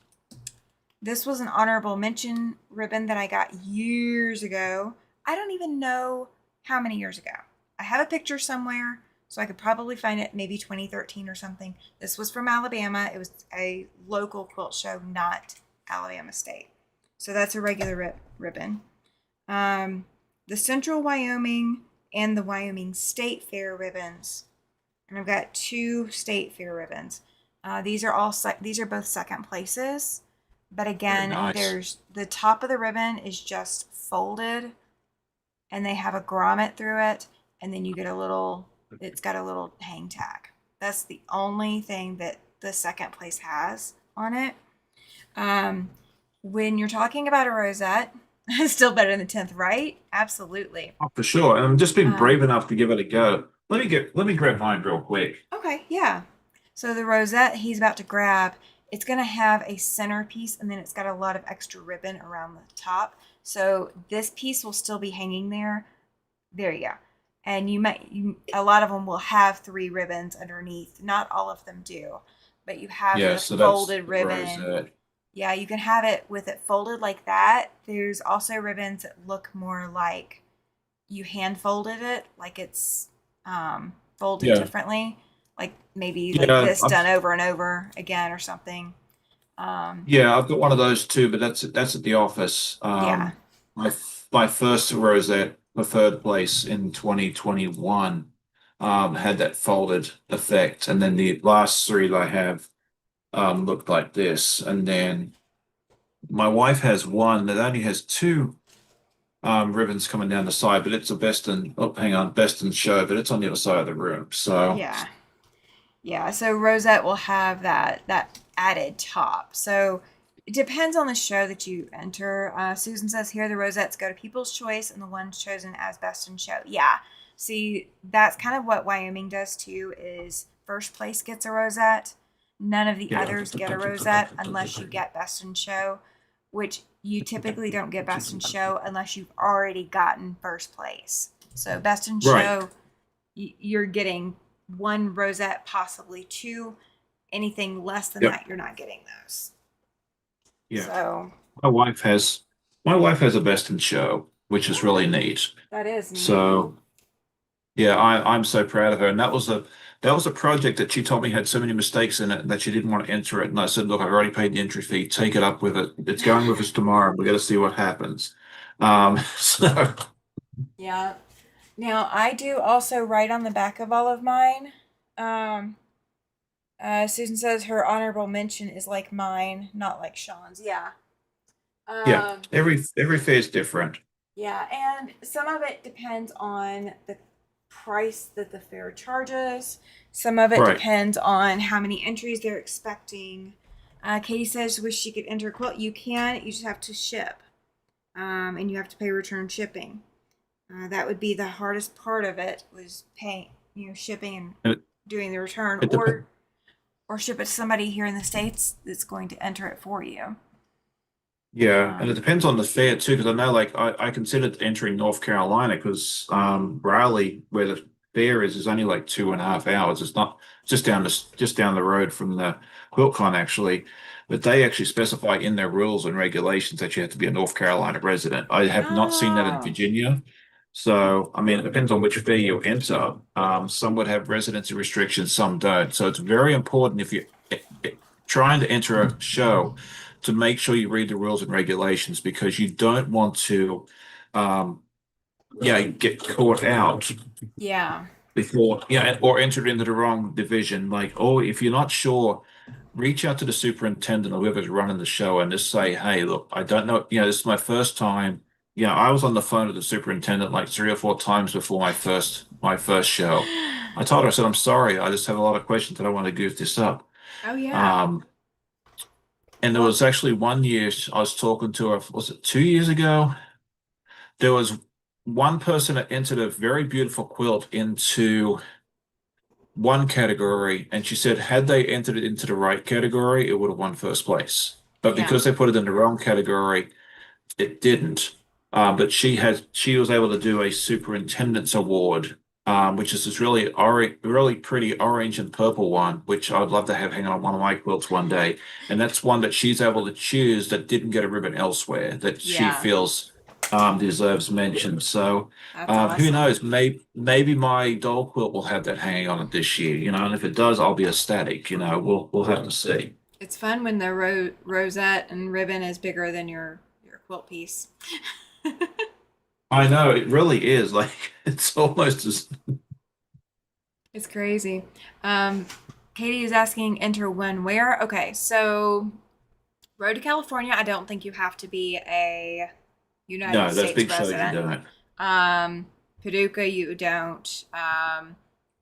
this was an honorable mention ribbon that I got years ago. I don't even know how many years ago. I have a picture somewhere, so I could probably find it maybe 2013 or something. This was from Alabama. It was a local quilt show, not Alabama State. So that's a regular ribbon. Um, the Central Wyoming and the Wyoming State Fair ribbons. And I've got two State Fair ribbons. These are both second places. But Very again, nice. there's the top of the ribbon is just folded and they have a grommet through it, and then you get it's got a little hang tag. That's the only thing that the second place has on it. Um, when you're talking about a rosette, it's still better than 10th, right? Absolutely. Oh, for sure. And I'm just being Um, brave enough to give it a go. Let me grab mine real quick. okay, yeah. So the rosette he's about to grab, it's going to have a centerpiece and then it's got a lot of extra ribbon around the top. So this piece will still be hanging there. There you go. And a lot of them will have three ribbons underneath. Not all of them do, but you have Yeah, the so that's folded the ribbon. rosette. Yeah, you can have it with it folded like that. There's also ribbons that look more like you hand folded it, like it's folded Yeah. differently, like maybe like Yeah, this done over and over again or something. Um, I've got one of those too, but that's at the office. yeah, My first rosette for third place in 2021 had that folded effect, and then the last three that I have looked like this, and then my wife has one that only has two ribbons coming down the side, but it's a best in oh hang on, best in show, but it's on the other side of the room. So yeah, yeah. So rosette will have that added top. So it depends on the show that you enter. Susan says here the rosettes go to People's Choice and the ones chosen as best in show. Yeah. See, that's kind of what Wyoming does too. Is first place gets a rosette. None of the yeah. others get a rosette unless you get best in show, which you typically don't get best in show unless you've already gotten first place. So best in Right. show, you're getting one rosette, possibly two. Anything less than Yep. that, you're not getting those. Yeah. So My wife has my wife has a best in show, which is really neat. that is neat. So yeah, I'm so proud of her. And that was a project that she told me had so many mistakes in it that she didn't want to enter it. And I said, look, I've already paid the entry fee. Take it up with it. It's going with us tomorrow. We got to see what happens. So Yeah. Now I do also write on the back of all of mine. Um, Susan says her honorable mention is like mine, not like Sean's. Yeah. yeah, Um, every fair is different. yeah, and some of it depends on the price that the fair charges. Some of it Right. depends on how many entries they're expecting. Katie says wish she could enter a quilt. You can. You just have to ship, and you have to pay return shipping. That would be the hardest part of it was paying, shipping and And doing the return, it dep- or ship it to somebody here in the states that's going to enter it for you. Yeah, and it Um, depends on the fair too, because I know like I considered entering North Carolina because Raleigh, where the fair is only like 2.5 hours. It's not just down the road from the QuiltCon actually, but they actually specify in their rules and regulations that you have to be a North Carolina resident. I have not seen that in oh, Virginia. So I mean, it depends on which fair you enter. Some would have residency restrictions, some don't. So it's very important if you're trying to enter a show to make sure you read the rules and regulations because you don't want to, um, get caught out yeah. before, or entered into the wrong division. Like, oh, if you're not sure, reach out to the superintendent or whoever's running the show and just say, hey, look, I don't know, this is my first time. I was on the phone with the superintendent like 3 or 4 times before my first show. I told her, I said, I'm sorry, I just have a lot of questions. I don't want to goof this up. Oh yeah. Um, and there Well, was actually one year I was talking to her, was it 2 years ago? There was one person that entered a very beautiful quilt into one category, and she said had they entered it into the right category, it would have won first place. But yeah. because they put it in the wrong category, it didn't. But she was able to do a superintendent's award, which is this really pretty orange and purple one, which I'd love to have hang on one of my quilts one day. And that's one that she's able to choose that didn't get a ribbon elsewhere that she Yeah. feels deserves mention. So That's who awesome. knows? Maybe my doll quilt will have that hanging on it this year. And if it does, I'll be ecstatic. We'll have to see. It's fun when the rosette and ribbon is bigger than your quilt piece. I know it really is like it's almost as It's crazy. Um, Katie is asking, enter when, where? Okay, so Road to California, I don't think you have to be a United no, those States big shows you resident. don't. Um, Paducah, you don't.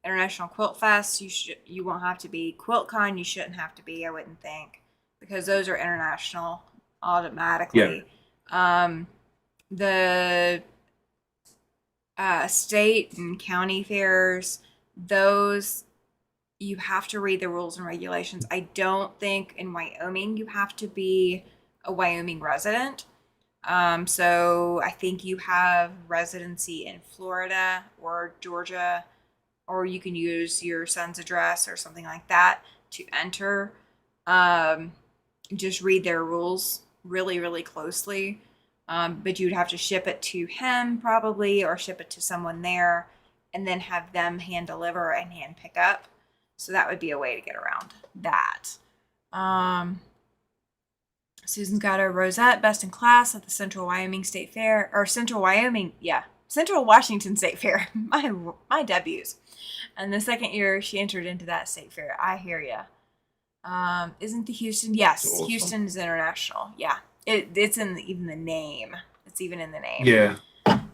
International Quilt Fest, you won't have to be. QuiltCon, you shouldn't have to be. I wouldn't think, because those are international Yeah. automatically. Um, the state and county fairs, those you have to read the rules and regulations. I don't think in Wyoming you have to be a Wyoming resident. So I think you have residency in Florida or Georgia, or you can use your son's address or something like that to enter. Um, just read their rules really, really closely. But you'd have to ship it to him probably, or ship it to someone there, and then have them hand deliver and hand pick up. So that would be a way to get around that. Um, Susan's got a rosette, best in class at the Central Wyoming State Fair, or Central Wyoming, yeah, Central Washington State Fair. My debuts, and the second year she entered into that state fair. I hear ya. Isn't the Houston? It's Yes, awesome. Houston is international. Yeah, it's in even the name. It's even in the name. Yeah.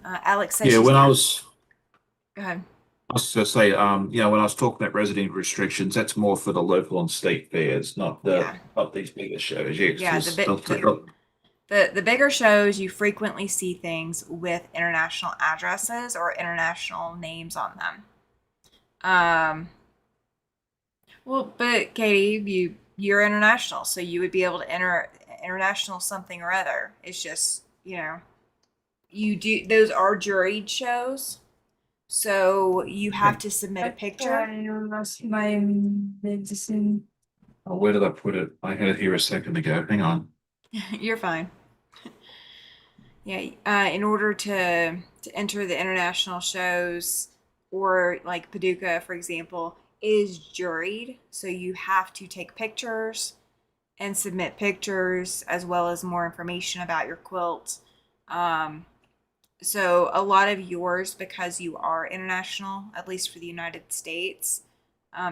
Alex says Yeah. she's When got. Go ahead. I was gonna say, when I was talking about resident restrictions, that's more for the local and state fairs, Yeah, not these bigger shows. Yeah, 'cause yeah. The bigger shows, you frequently see things with international addresses or international names on them. Um, well, but Katie, you're international, so you would be able to enter international something or other. It's just, you do, those are juried shows, so you have Okay. to submit a picture. My medicine. Oh, where did I put it? I had it here a second ago. Hang on. You're fine. Yeah, in order to enter the international shows, or like Paducah, for example, is juried, so you have to take pictures and submit pictures as well as more information about your quilt. Um, so a lot of yours, because you are international, at least for the United States,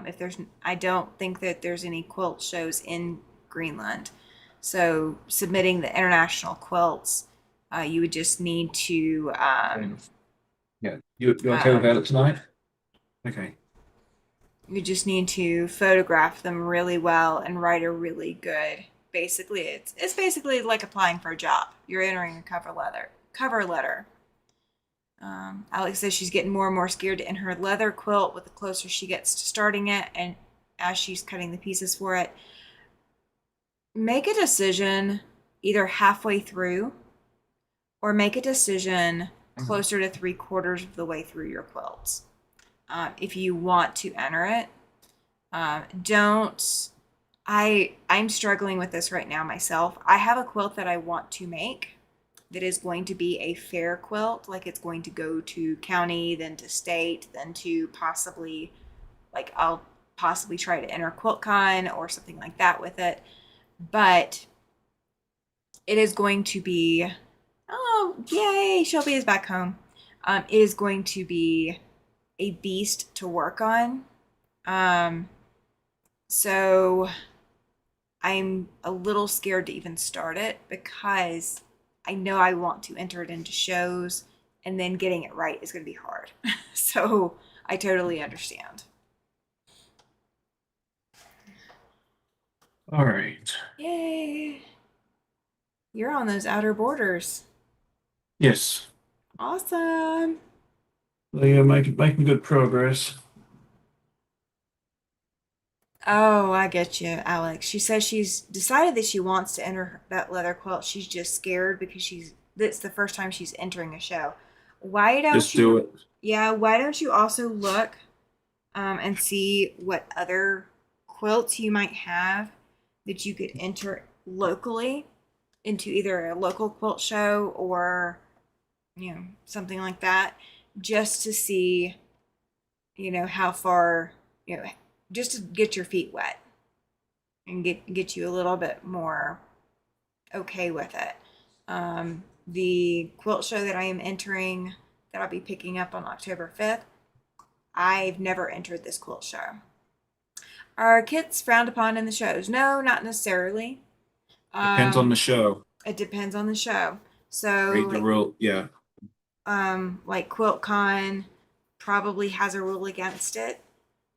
if there's, I don't think that there's any quilt shows in Greenland. So submitting the international quilts, you would just need to, Yeah. You okay with um, that tonight? Okay. you just need to photograph them really well and write a really good. Basically, it's basically like applying for a job. You're entering a cover letter. Alex says she's getting more and more scared to enter her leather quilt with the closer she gets to starting it, and as she's cutting the pieces for it, make a decision either halfway through or make a decision closer to 3/4 of the way through your quilts. If you want to enter it, don't. I'm struggling with this right now myself. I have a quilt that I want to make that is going to be a fair quilt, like it's going to go to county, then to state, then to possibly, like, I'll possibly try to enter QuiltCon or something like that with it. But it is going to be, oh, yay, Shelby is back home. It is going to be a beast to work on. So I'm a little scared to even start it because I know I want to enter it into shows, and then getting it right is going to be hard. So I totally understand. All right. Yay. You're on those outer borders. Yes. Awesome. Well, yeah, making good progress. Oh, I get you, Alex. She says she's decided that she wants to enter that leather quilt. She's just scared because that's the first time she's entering a show. Why don't Just do you, it. yeah, why don't you also look and see what other quilts you might have that you could enter locally into either a local quilt show or, something like that, just to see, how far, just to get your feet wet and get you a little bit more okay with it. The quilt show that I am entering, that I'll be picking up on October 5th, I've never entered this quilt show. Are kits frowned upon in the shows? No, not necessarily. Depends on the show. It depends on the show. So Read the rule. Yeah. like QuiltCon probably has a rule against it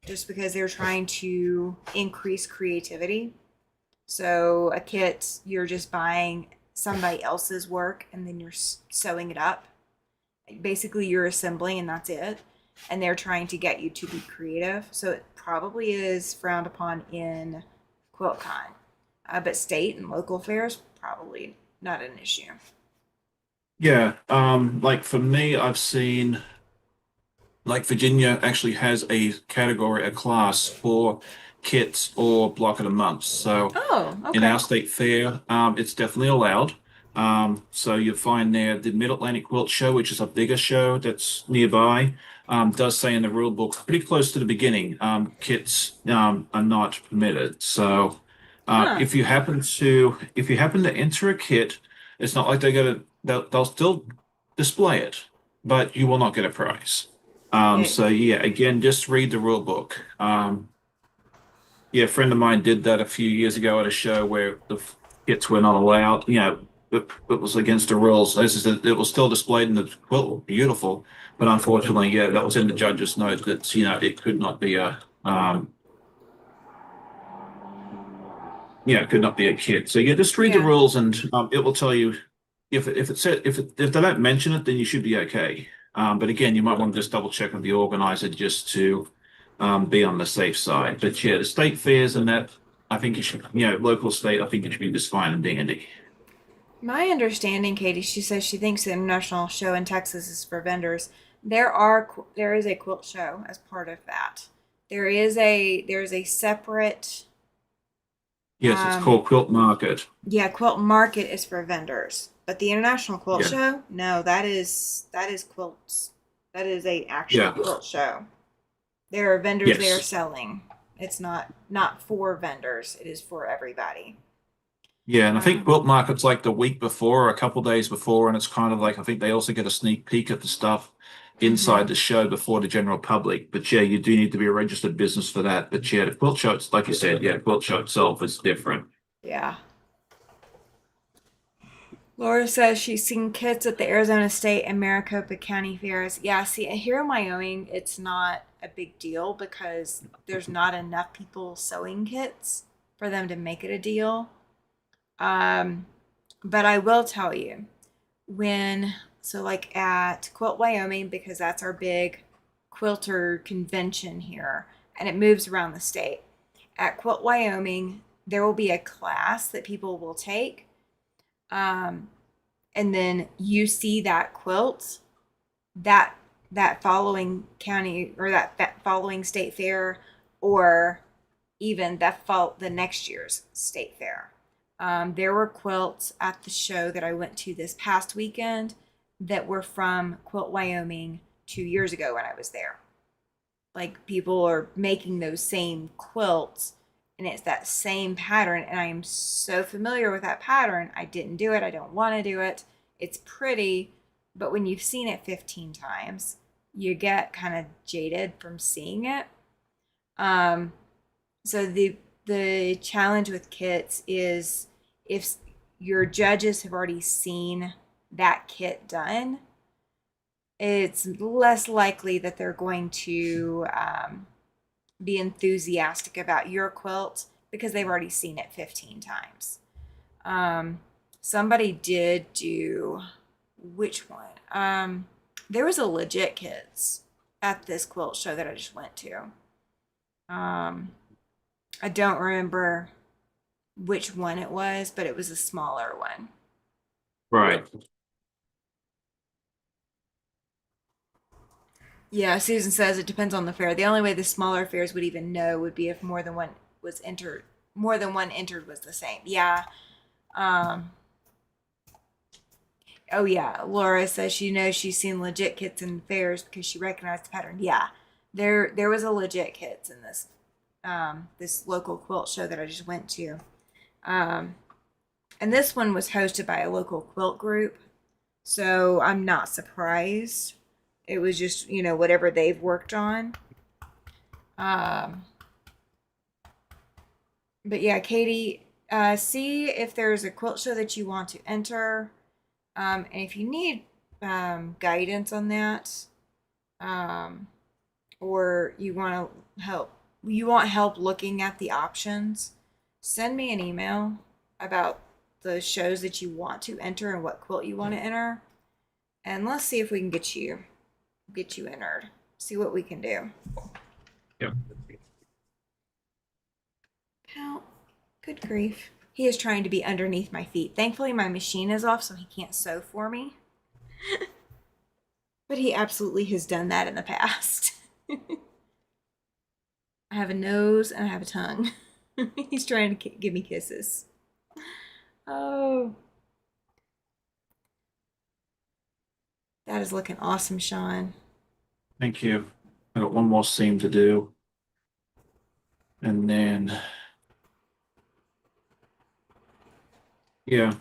just because they're trying to increase creativity. So a kit, you're just buying somebody else's work and then you're sewing it up. Basically, you're assembling and that's it. And they're trying to get you to be creative. So it probably is frowned upon in QuiltCon. But state and local fairs, probably not an issue. Yeah. Like for me, I've seen like Virginia actually has a category, a class for kits or block of the month. So Oh, in okay. our state fair, it's definitely allowed. So you'll find there the Mid Atlantic Quilt Show, which is a bigger show that's nearby, does say in the rule book, pretty close to the beginning, kits are not permitted. So Huh. if you happen to enter a kit, it's not like they'll still display it, but you will not get a prize. Yay. So yeah, again, just read the rule book. Yeah, a friend of mine did that a few years ago at a show where the kits were not allowed. It was against the rules. This is it was still displayed in the quilt, beautiful, but unfortunately, yeah, that was in the judge's note that it could not be it could not be a kit. So yeah, just read the Yeah. rules and it will tell you if they don't mention it, then you should be okay. But again, you might want to just double check with the organizer just to be on the safe side. But yeah, the state fairs and that, I think you should, local state, I think it should be just fine and dandy. My understanding, Katie, she says she thinks the international show in Texas is for vendors. There is a quilt show as part of that. There's a separate Yes, it's um called Quilt Market. yeah, quilt market is for vendors. But the international quilt Yeah, show, no, that is quilts. That is a actual yeah, quilt show. There are vendors there yes. selling. It's not for vendors. It is for everybody. Yeah, and I think Um, Quilt Market's like the week before or a couple days before, and it's kind of like I think they also get a sneak peek at the stuff inside mhm. the show before the general public. But yeah, you do need to be a registered business for that. But yeah, the quilt show, like you said, yeah, quilt show itself is different. Yeah. Laura says she's seen kits at the Arizona State and Maricopa County fairs. Yeah, see, here in Wyoming, it's not a big deal because there's not enough people sewing kits for them to make it a deal. Um, but I will tell you, like at Quilt Wyoming, because that's our big quilter convention here, and it moves around the state. At Quilt Wyoming, there will be a class that people will take. Um, and then you see that quilt that that following county or that following state fair or even the next year's state fair. There were quilts at the show that I went to this past weekend that were from Quilt Wyoming 2 years ago when I was there. Like people are making those same quilts and it's that same pattern and I am so familiar with that pattern. I didn't do it. I don't want to do it. It's pretty, but when you've seen it 15 times, you get kind of jaded from seeing it. Um, so the challenge with kits is if your judges have already seen that kit done, it's less likely that they're going to be enthusiastic about your quilt because they've already seen it 15 times. Somebody did do which one? There was a legit kits at this quilt show that I just went to. I don't remember which one it was, but it was a smaller one. Right. Yeah, Susan says it depends on the fair. The only way the smaller fairs would even know would be if more than one entered was the same. Yeah. Um, oh yeah, Laura says she knows she's seen legit kits in fairs because she recognized the pattern. Yeah. There was a legit kits in this this local quilt show that I just went to. Um, And this one was hosted by a local quilt group. So I'm not surprised. It was just, whatever they've worked on. But yeah, Katie, see if there's a quilt show that you want to enter. And if you need guidance on that, or you want help looking at the options, send me an email about the shows that you want to enter and what quilt you want to enter, and let's see if we can get you entered. See what we can do. Yep. How? Good grief. He is trying to be underneath my feet. Thankfully, my machine is off, so he can't sew for me. But he absolutely has done that in the past. I have a nose and I have a tongue. He's trying to give me kisses. Oh. That is looking awesome, Sean. Thank you. I got one more seam to do. And then, yeah.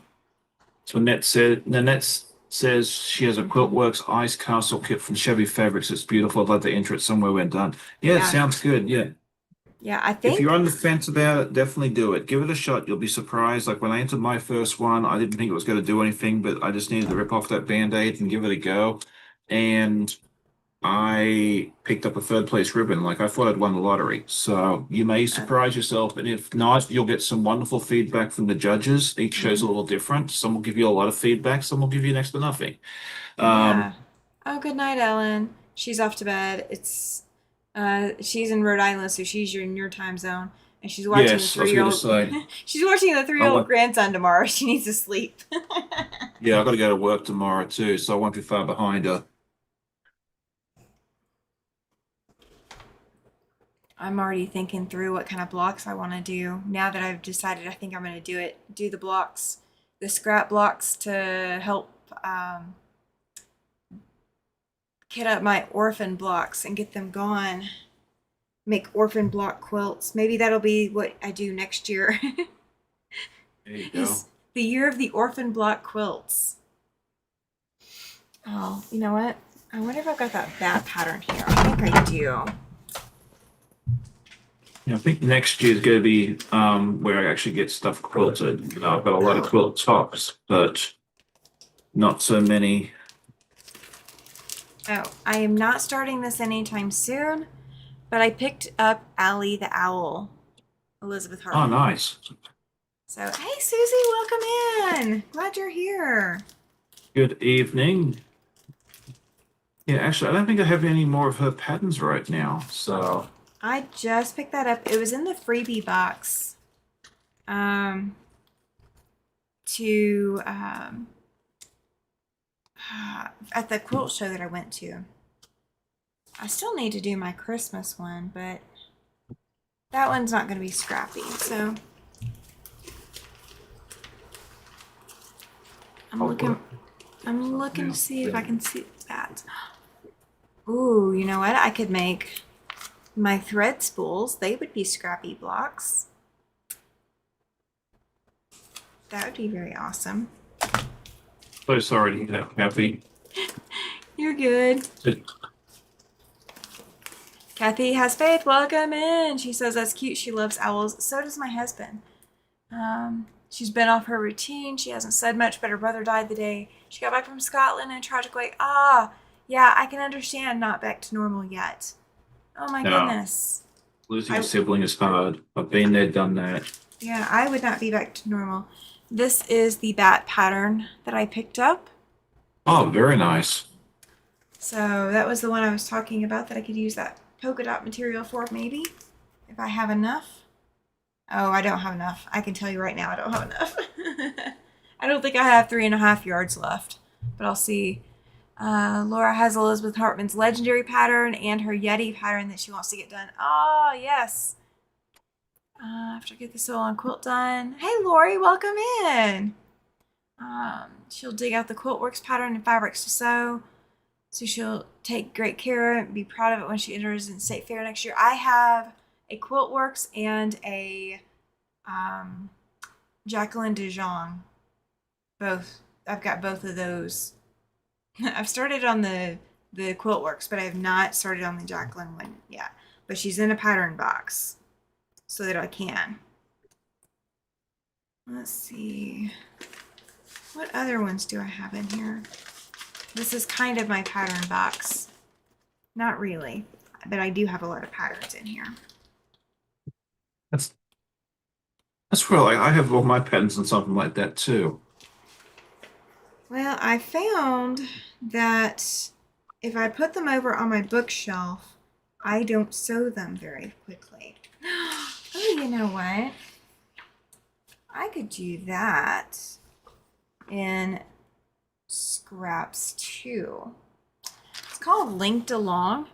So Nanette says she has a Quiltworks Ice Castle kit from Chevy Fabrics. It's beautiful. I'd like to enter it somewhere when done. Yeah, it sounds good. Yeah. Yeah, I think If you're on the fence about it, definitely do it. Give it a shot. You'll be surprised. Like when I entered my first one, I didn't think it was going to do anything, but I just needed to rip off that Band-Aid and give it a go. And I picked up a third place ribbon. Like I thought I'd won the lottery. So you may surprise yourself. And if not, you'll get some wonderful feedback from the judges. Each show's a little different. Some will give you a lot of feedback. Some will give you next to nothing. yeah. Oh, good night, Ellen. She's off to bed. She's in Rhode Island, so she's in your time zone, and she's watching Yes, I was going to say. She's watching the 3-year-old grandson tomorrow. She needs to sleep. Yeah, I've got to go to work tomorrow too, so I won't be far behind her. I'm already thinking through what kind of blocks I want to do. Now that I've decided, I think I'm going to do the blocks, the scrap blocks to help kit up my orphan blocks and get them going. Make orphan block quilts. Maybe that'll be what I do next year. There you go. It's the year of the orphan block quilts. Oh, you know what? I wonder if I've got that bat pattern here. I think I do. Yeah, I think next year is going to be where I actually get stuff quilted. I've got a lot of quilt tops, but not so many. Oh, I am not starting this anytime soon, but I picked up Allie the Owl, Elizabeth Oh, Hartman. nice. So, hey, Susie, welcome in. Glad you're here. Good evening. Yeah, actually, I don't think I have any more of her patterns right now. So I just picked that up. It was in the freebie box. At the quilt show that I went to. I still need to do my Christmas one, but that one's not going to be scrappy. So I'm looking to see if I can see that. Ooh, you know what? I could make my thread spools. They would be scrappy blocks. That would be very awesome. so sorry to hear that, Kathy. You're good. Kathy has faith. Welcome in. She says that's cute. She loves owls. So does my husband. She's been off her routine. She hasn't said much, but her brother died the day she got back from Scotland in a tragic way. Ah, yeah, I can understand not back to normal yet. Oh my goodness. Losing a sibling is hard. I've been there, done that. Yeah, I would not be back to normal. This is the bat pattern that I picked up. Oh, very nice. So that was the one I was talking about that I could use that polka dot material for, maybe, if I have enough. Oh, I don't have enough. I can tell you right now I don't have enough. I don't think I have 3.5 yards left, but I'll see. Laura has Elizabeth Hartman's legendary pattern and her Yeti pattern that she wants to get done. Oh, yes. After I get the sew on quilt done. Hey, Lori, welcome in. She'll dig out the Quiltworks pattern and fabrics to sew. So she'll take great care and be proud of it when she enters in State Fair next year. I have a Quiltworks and a Jacqueline Dijon both. I've got both of those. I've started on the Quilt Works, but I have not started on the Jacqueline one yet. But she's in a pattern box so that I can. Let's see. What other ones do I have in here? This is kind of my pattern box. Not really, but I do have a lot of patterns in here. That's real. I have all my patterns and something like that too. Well, I found that if I put them over on my bookshelf, I don't sew them very quickly. Oh, you know what? I could do that in scraps too. It's called linked along.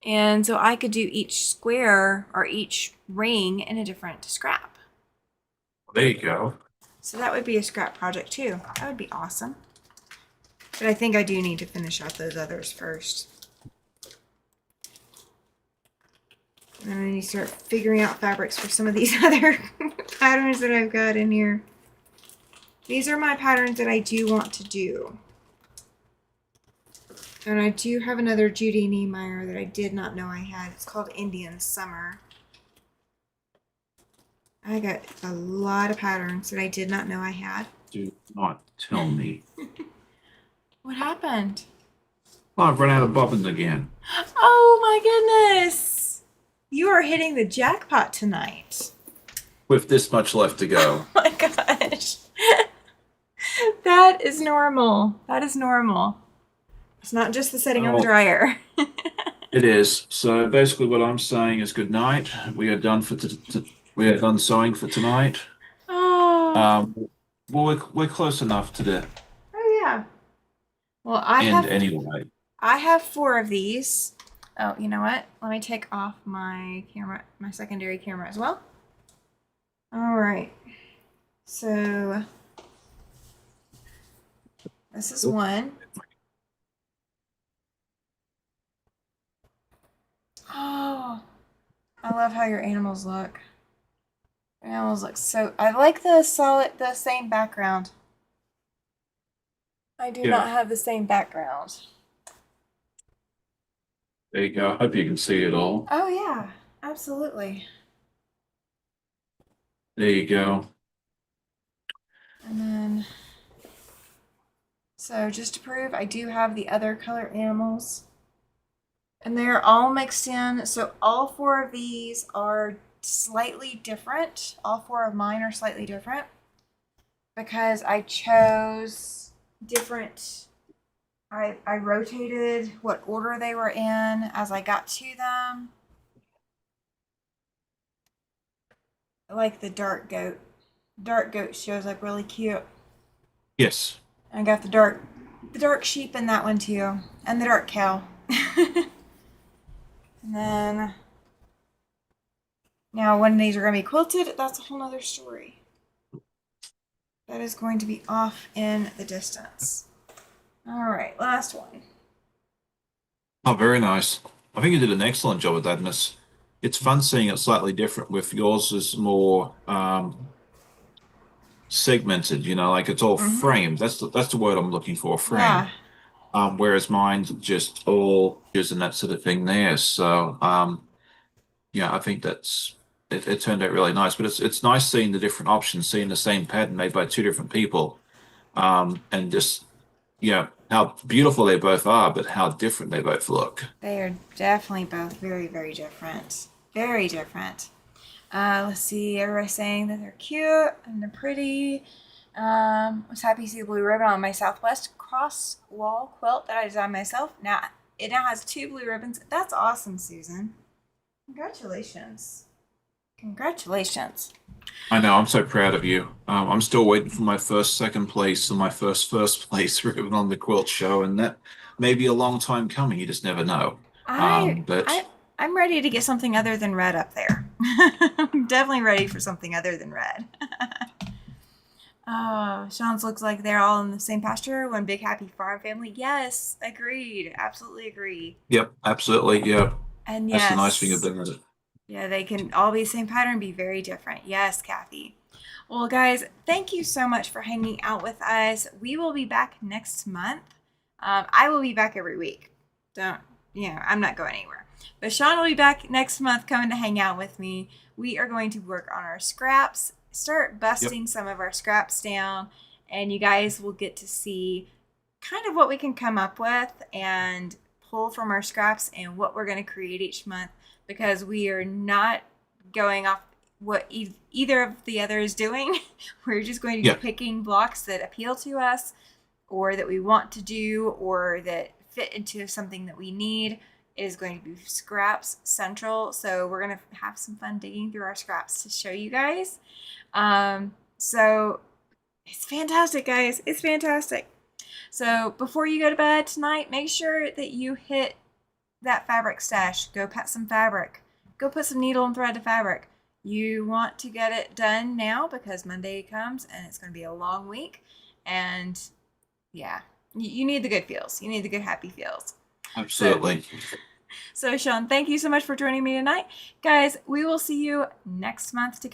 And so I could do each square or each ring in a different scrap. There you go. So that would be a scrap project too. That would be awesome. But I think I do need to finish out those others first. And then I need to start figuring out fabrics for some of these other patterns that I've got in here. These are my patterns that I do want to do. And I do have another Judy Niemeyer that I did not know I had. It's called Indian Summer. I got a lot of patterns that I did not know I had. Do not tell me. What happened? Well, I've run out of bobbins again. Oh my goodness! You are hitting the jackpot tonight. With this much left to go. Oh my gosh. That is normal. That is normal. It's not just the setting on the dryer. It is. So basically what I'm saying is good night. We are done for we are done sewing for tonight. Oh. Well, we're close enough to the Oh yeah. Well, end anyway. I have 4 of these. Oh, you know what? Let me take off my camera, my secondary camera as well. All right. So this is one. Oh, I love how your animals look. Your animals look so. I like the same background. I do not have the same background. There you go. I hope you can see it all. Oh yeah, absolutely. There you go. And then, so just to prove, I do have the other color animals. And they're all mixed in. So all 4 of these are slightly different. All 4 of mine are slightly different because I chose different. I rotated what order they were in as I got to them. I like the dark goat. Dark goat shows up really cute. Yes. I got the dark sheep in that one too, and the dark cow. And then, now when these are going to be quilted, that's a whole nother story. That is going to be off in the distance. All right, last one. Oh, very nice. I think you did an excellent job with that, Miss. It's fun seeing it slightly different with yours is more segmented, like it's all framed. That's the word I'm looking for, framed. Yeah. Whereas mine's just all using that sort of thing there. So yeah, I think it turned out really nice. But it's nice seeing the different options, seeing the same pattern made by 2 different people. And just how beautiful they both are, but how different they both look. They are definitely both very, very different. Very different. Let's see, everybody's saying that they're cute and they're pretty. I was happy to see the blue ribbon on my Southwest cross wall quilt that I designed myself. Now it has 2 blue ribbons. That's awesome, Susan. Congratulations. Congratulations. I know, I'm so proud of you. I'm still waiting for my first second place and my first place ribbon on the quilt show, and that may be a long time coming. You just never know. I'm ready to get something other than red up there. I'm definitely ready for something other than red. Oh, Sean's looks like they're all in the same pasture, one big happy farm family. Yes, agreed. Absolutely agree. Yep, absolutely. Yeah. And yes, that's the nice thing about it. Yeah, they can all be the same pattern, be very different. Yes, Kathy. Well, guys, thank you so much for hanging out with us. We will be back next month. I will be back every week. I'm not going anywhere. But Sean will be back next month coming to hang out with me. We are going to work on our scraps, start busting some of our scraps down, and you guys will get to see kind of what we can come up with and pull from our scraps and what we're going to create each month, because we are not going off what either of the other is doing. We're just going to be picking blocks that appeal to us or that we want to do or that fit into something that we need. It is going to be scraps central. So we're going to have some fun digging through our scraps to show you guys. So it's fantastic, guys. It's fantastic. So before you go to bed tonight, make sure that you hit that fabric stash. Go pat some fabric. Go put some needle and thread to fabric. You want to get it done now because Monday comes and it's going to be a long week. And yeah, you need the good feels. You need the good, happy feels. Absolutely. So Sean, thank you so much for joining me tonight. Guys, we will see you next month to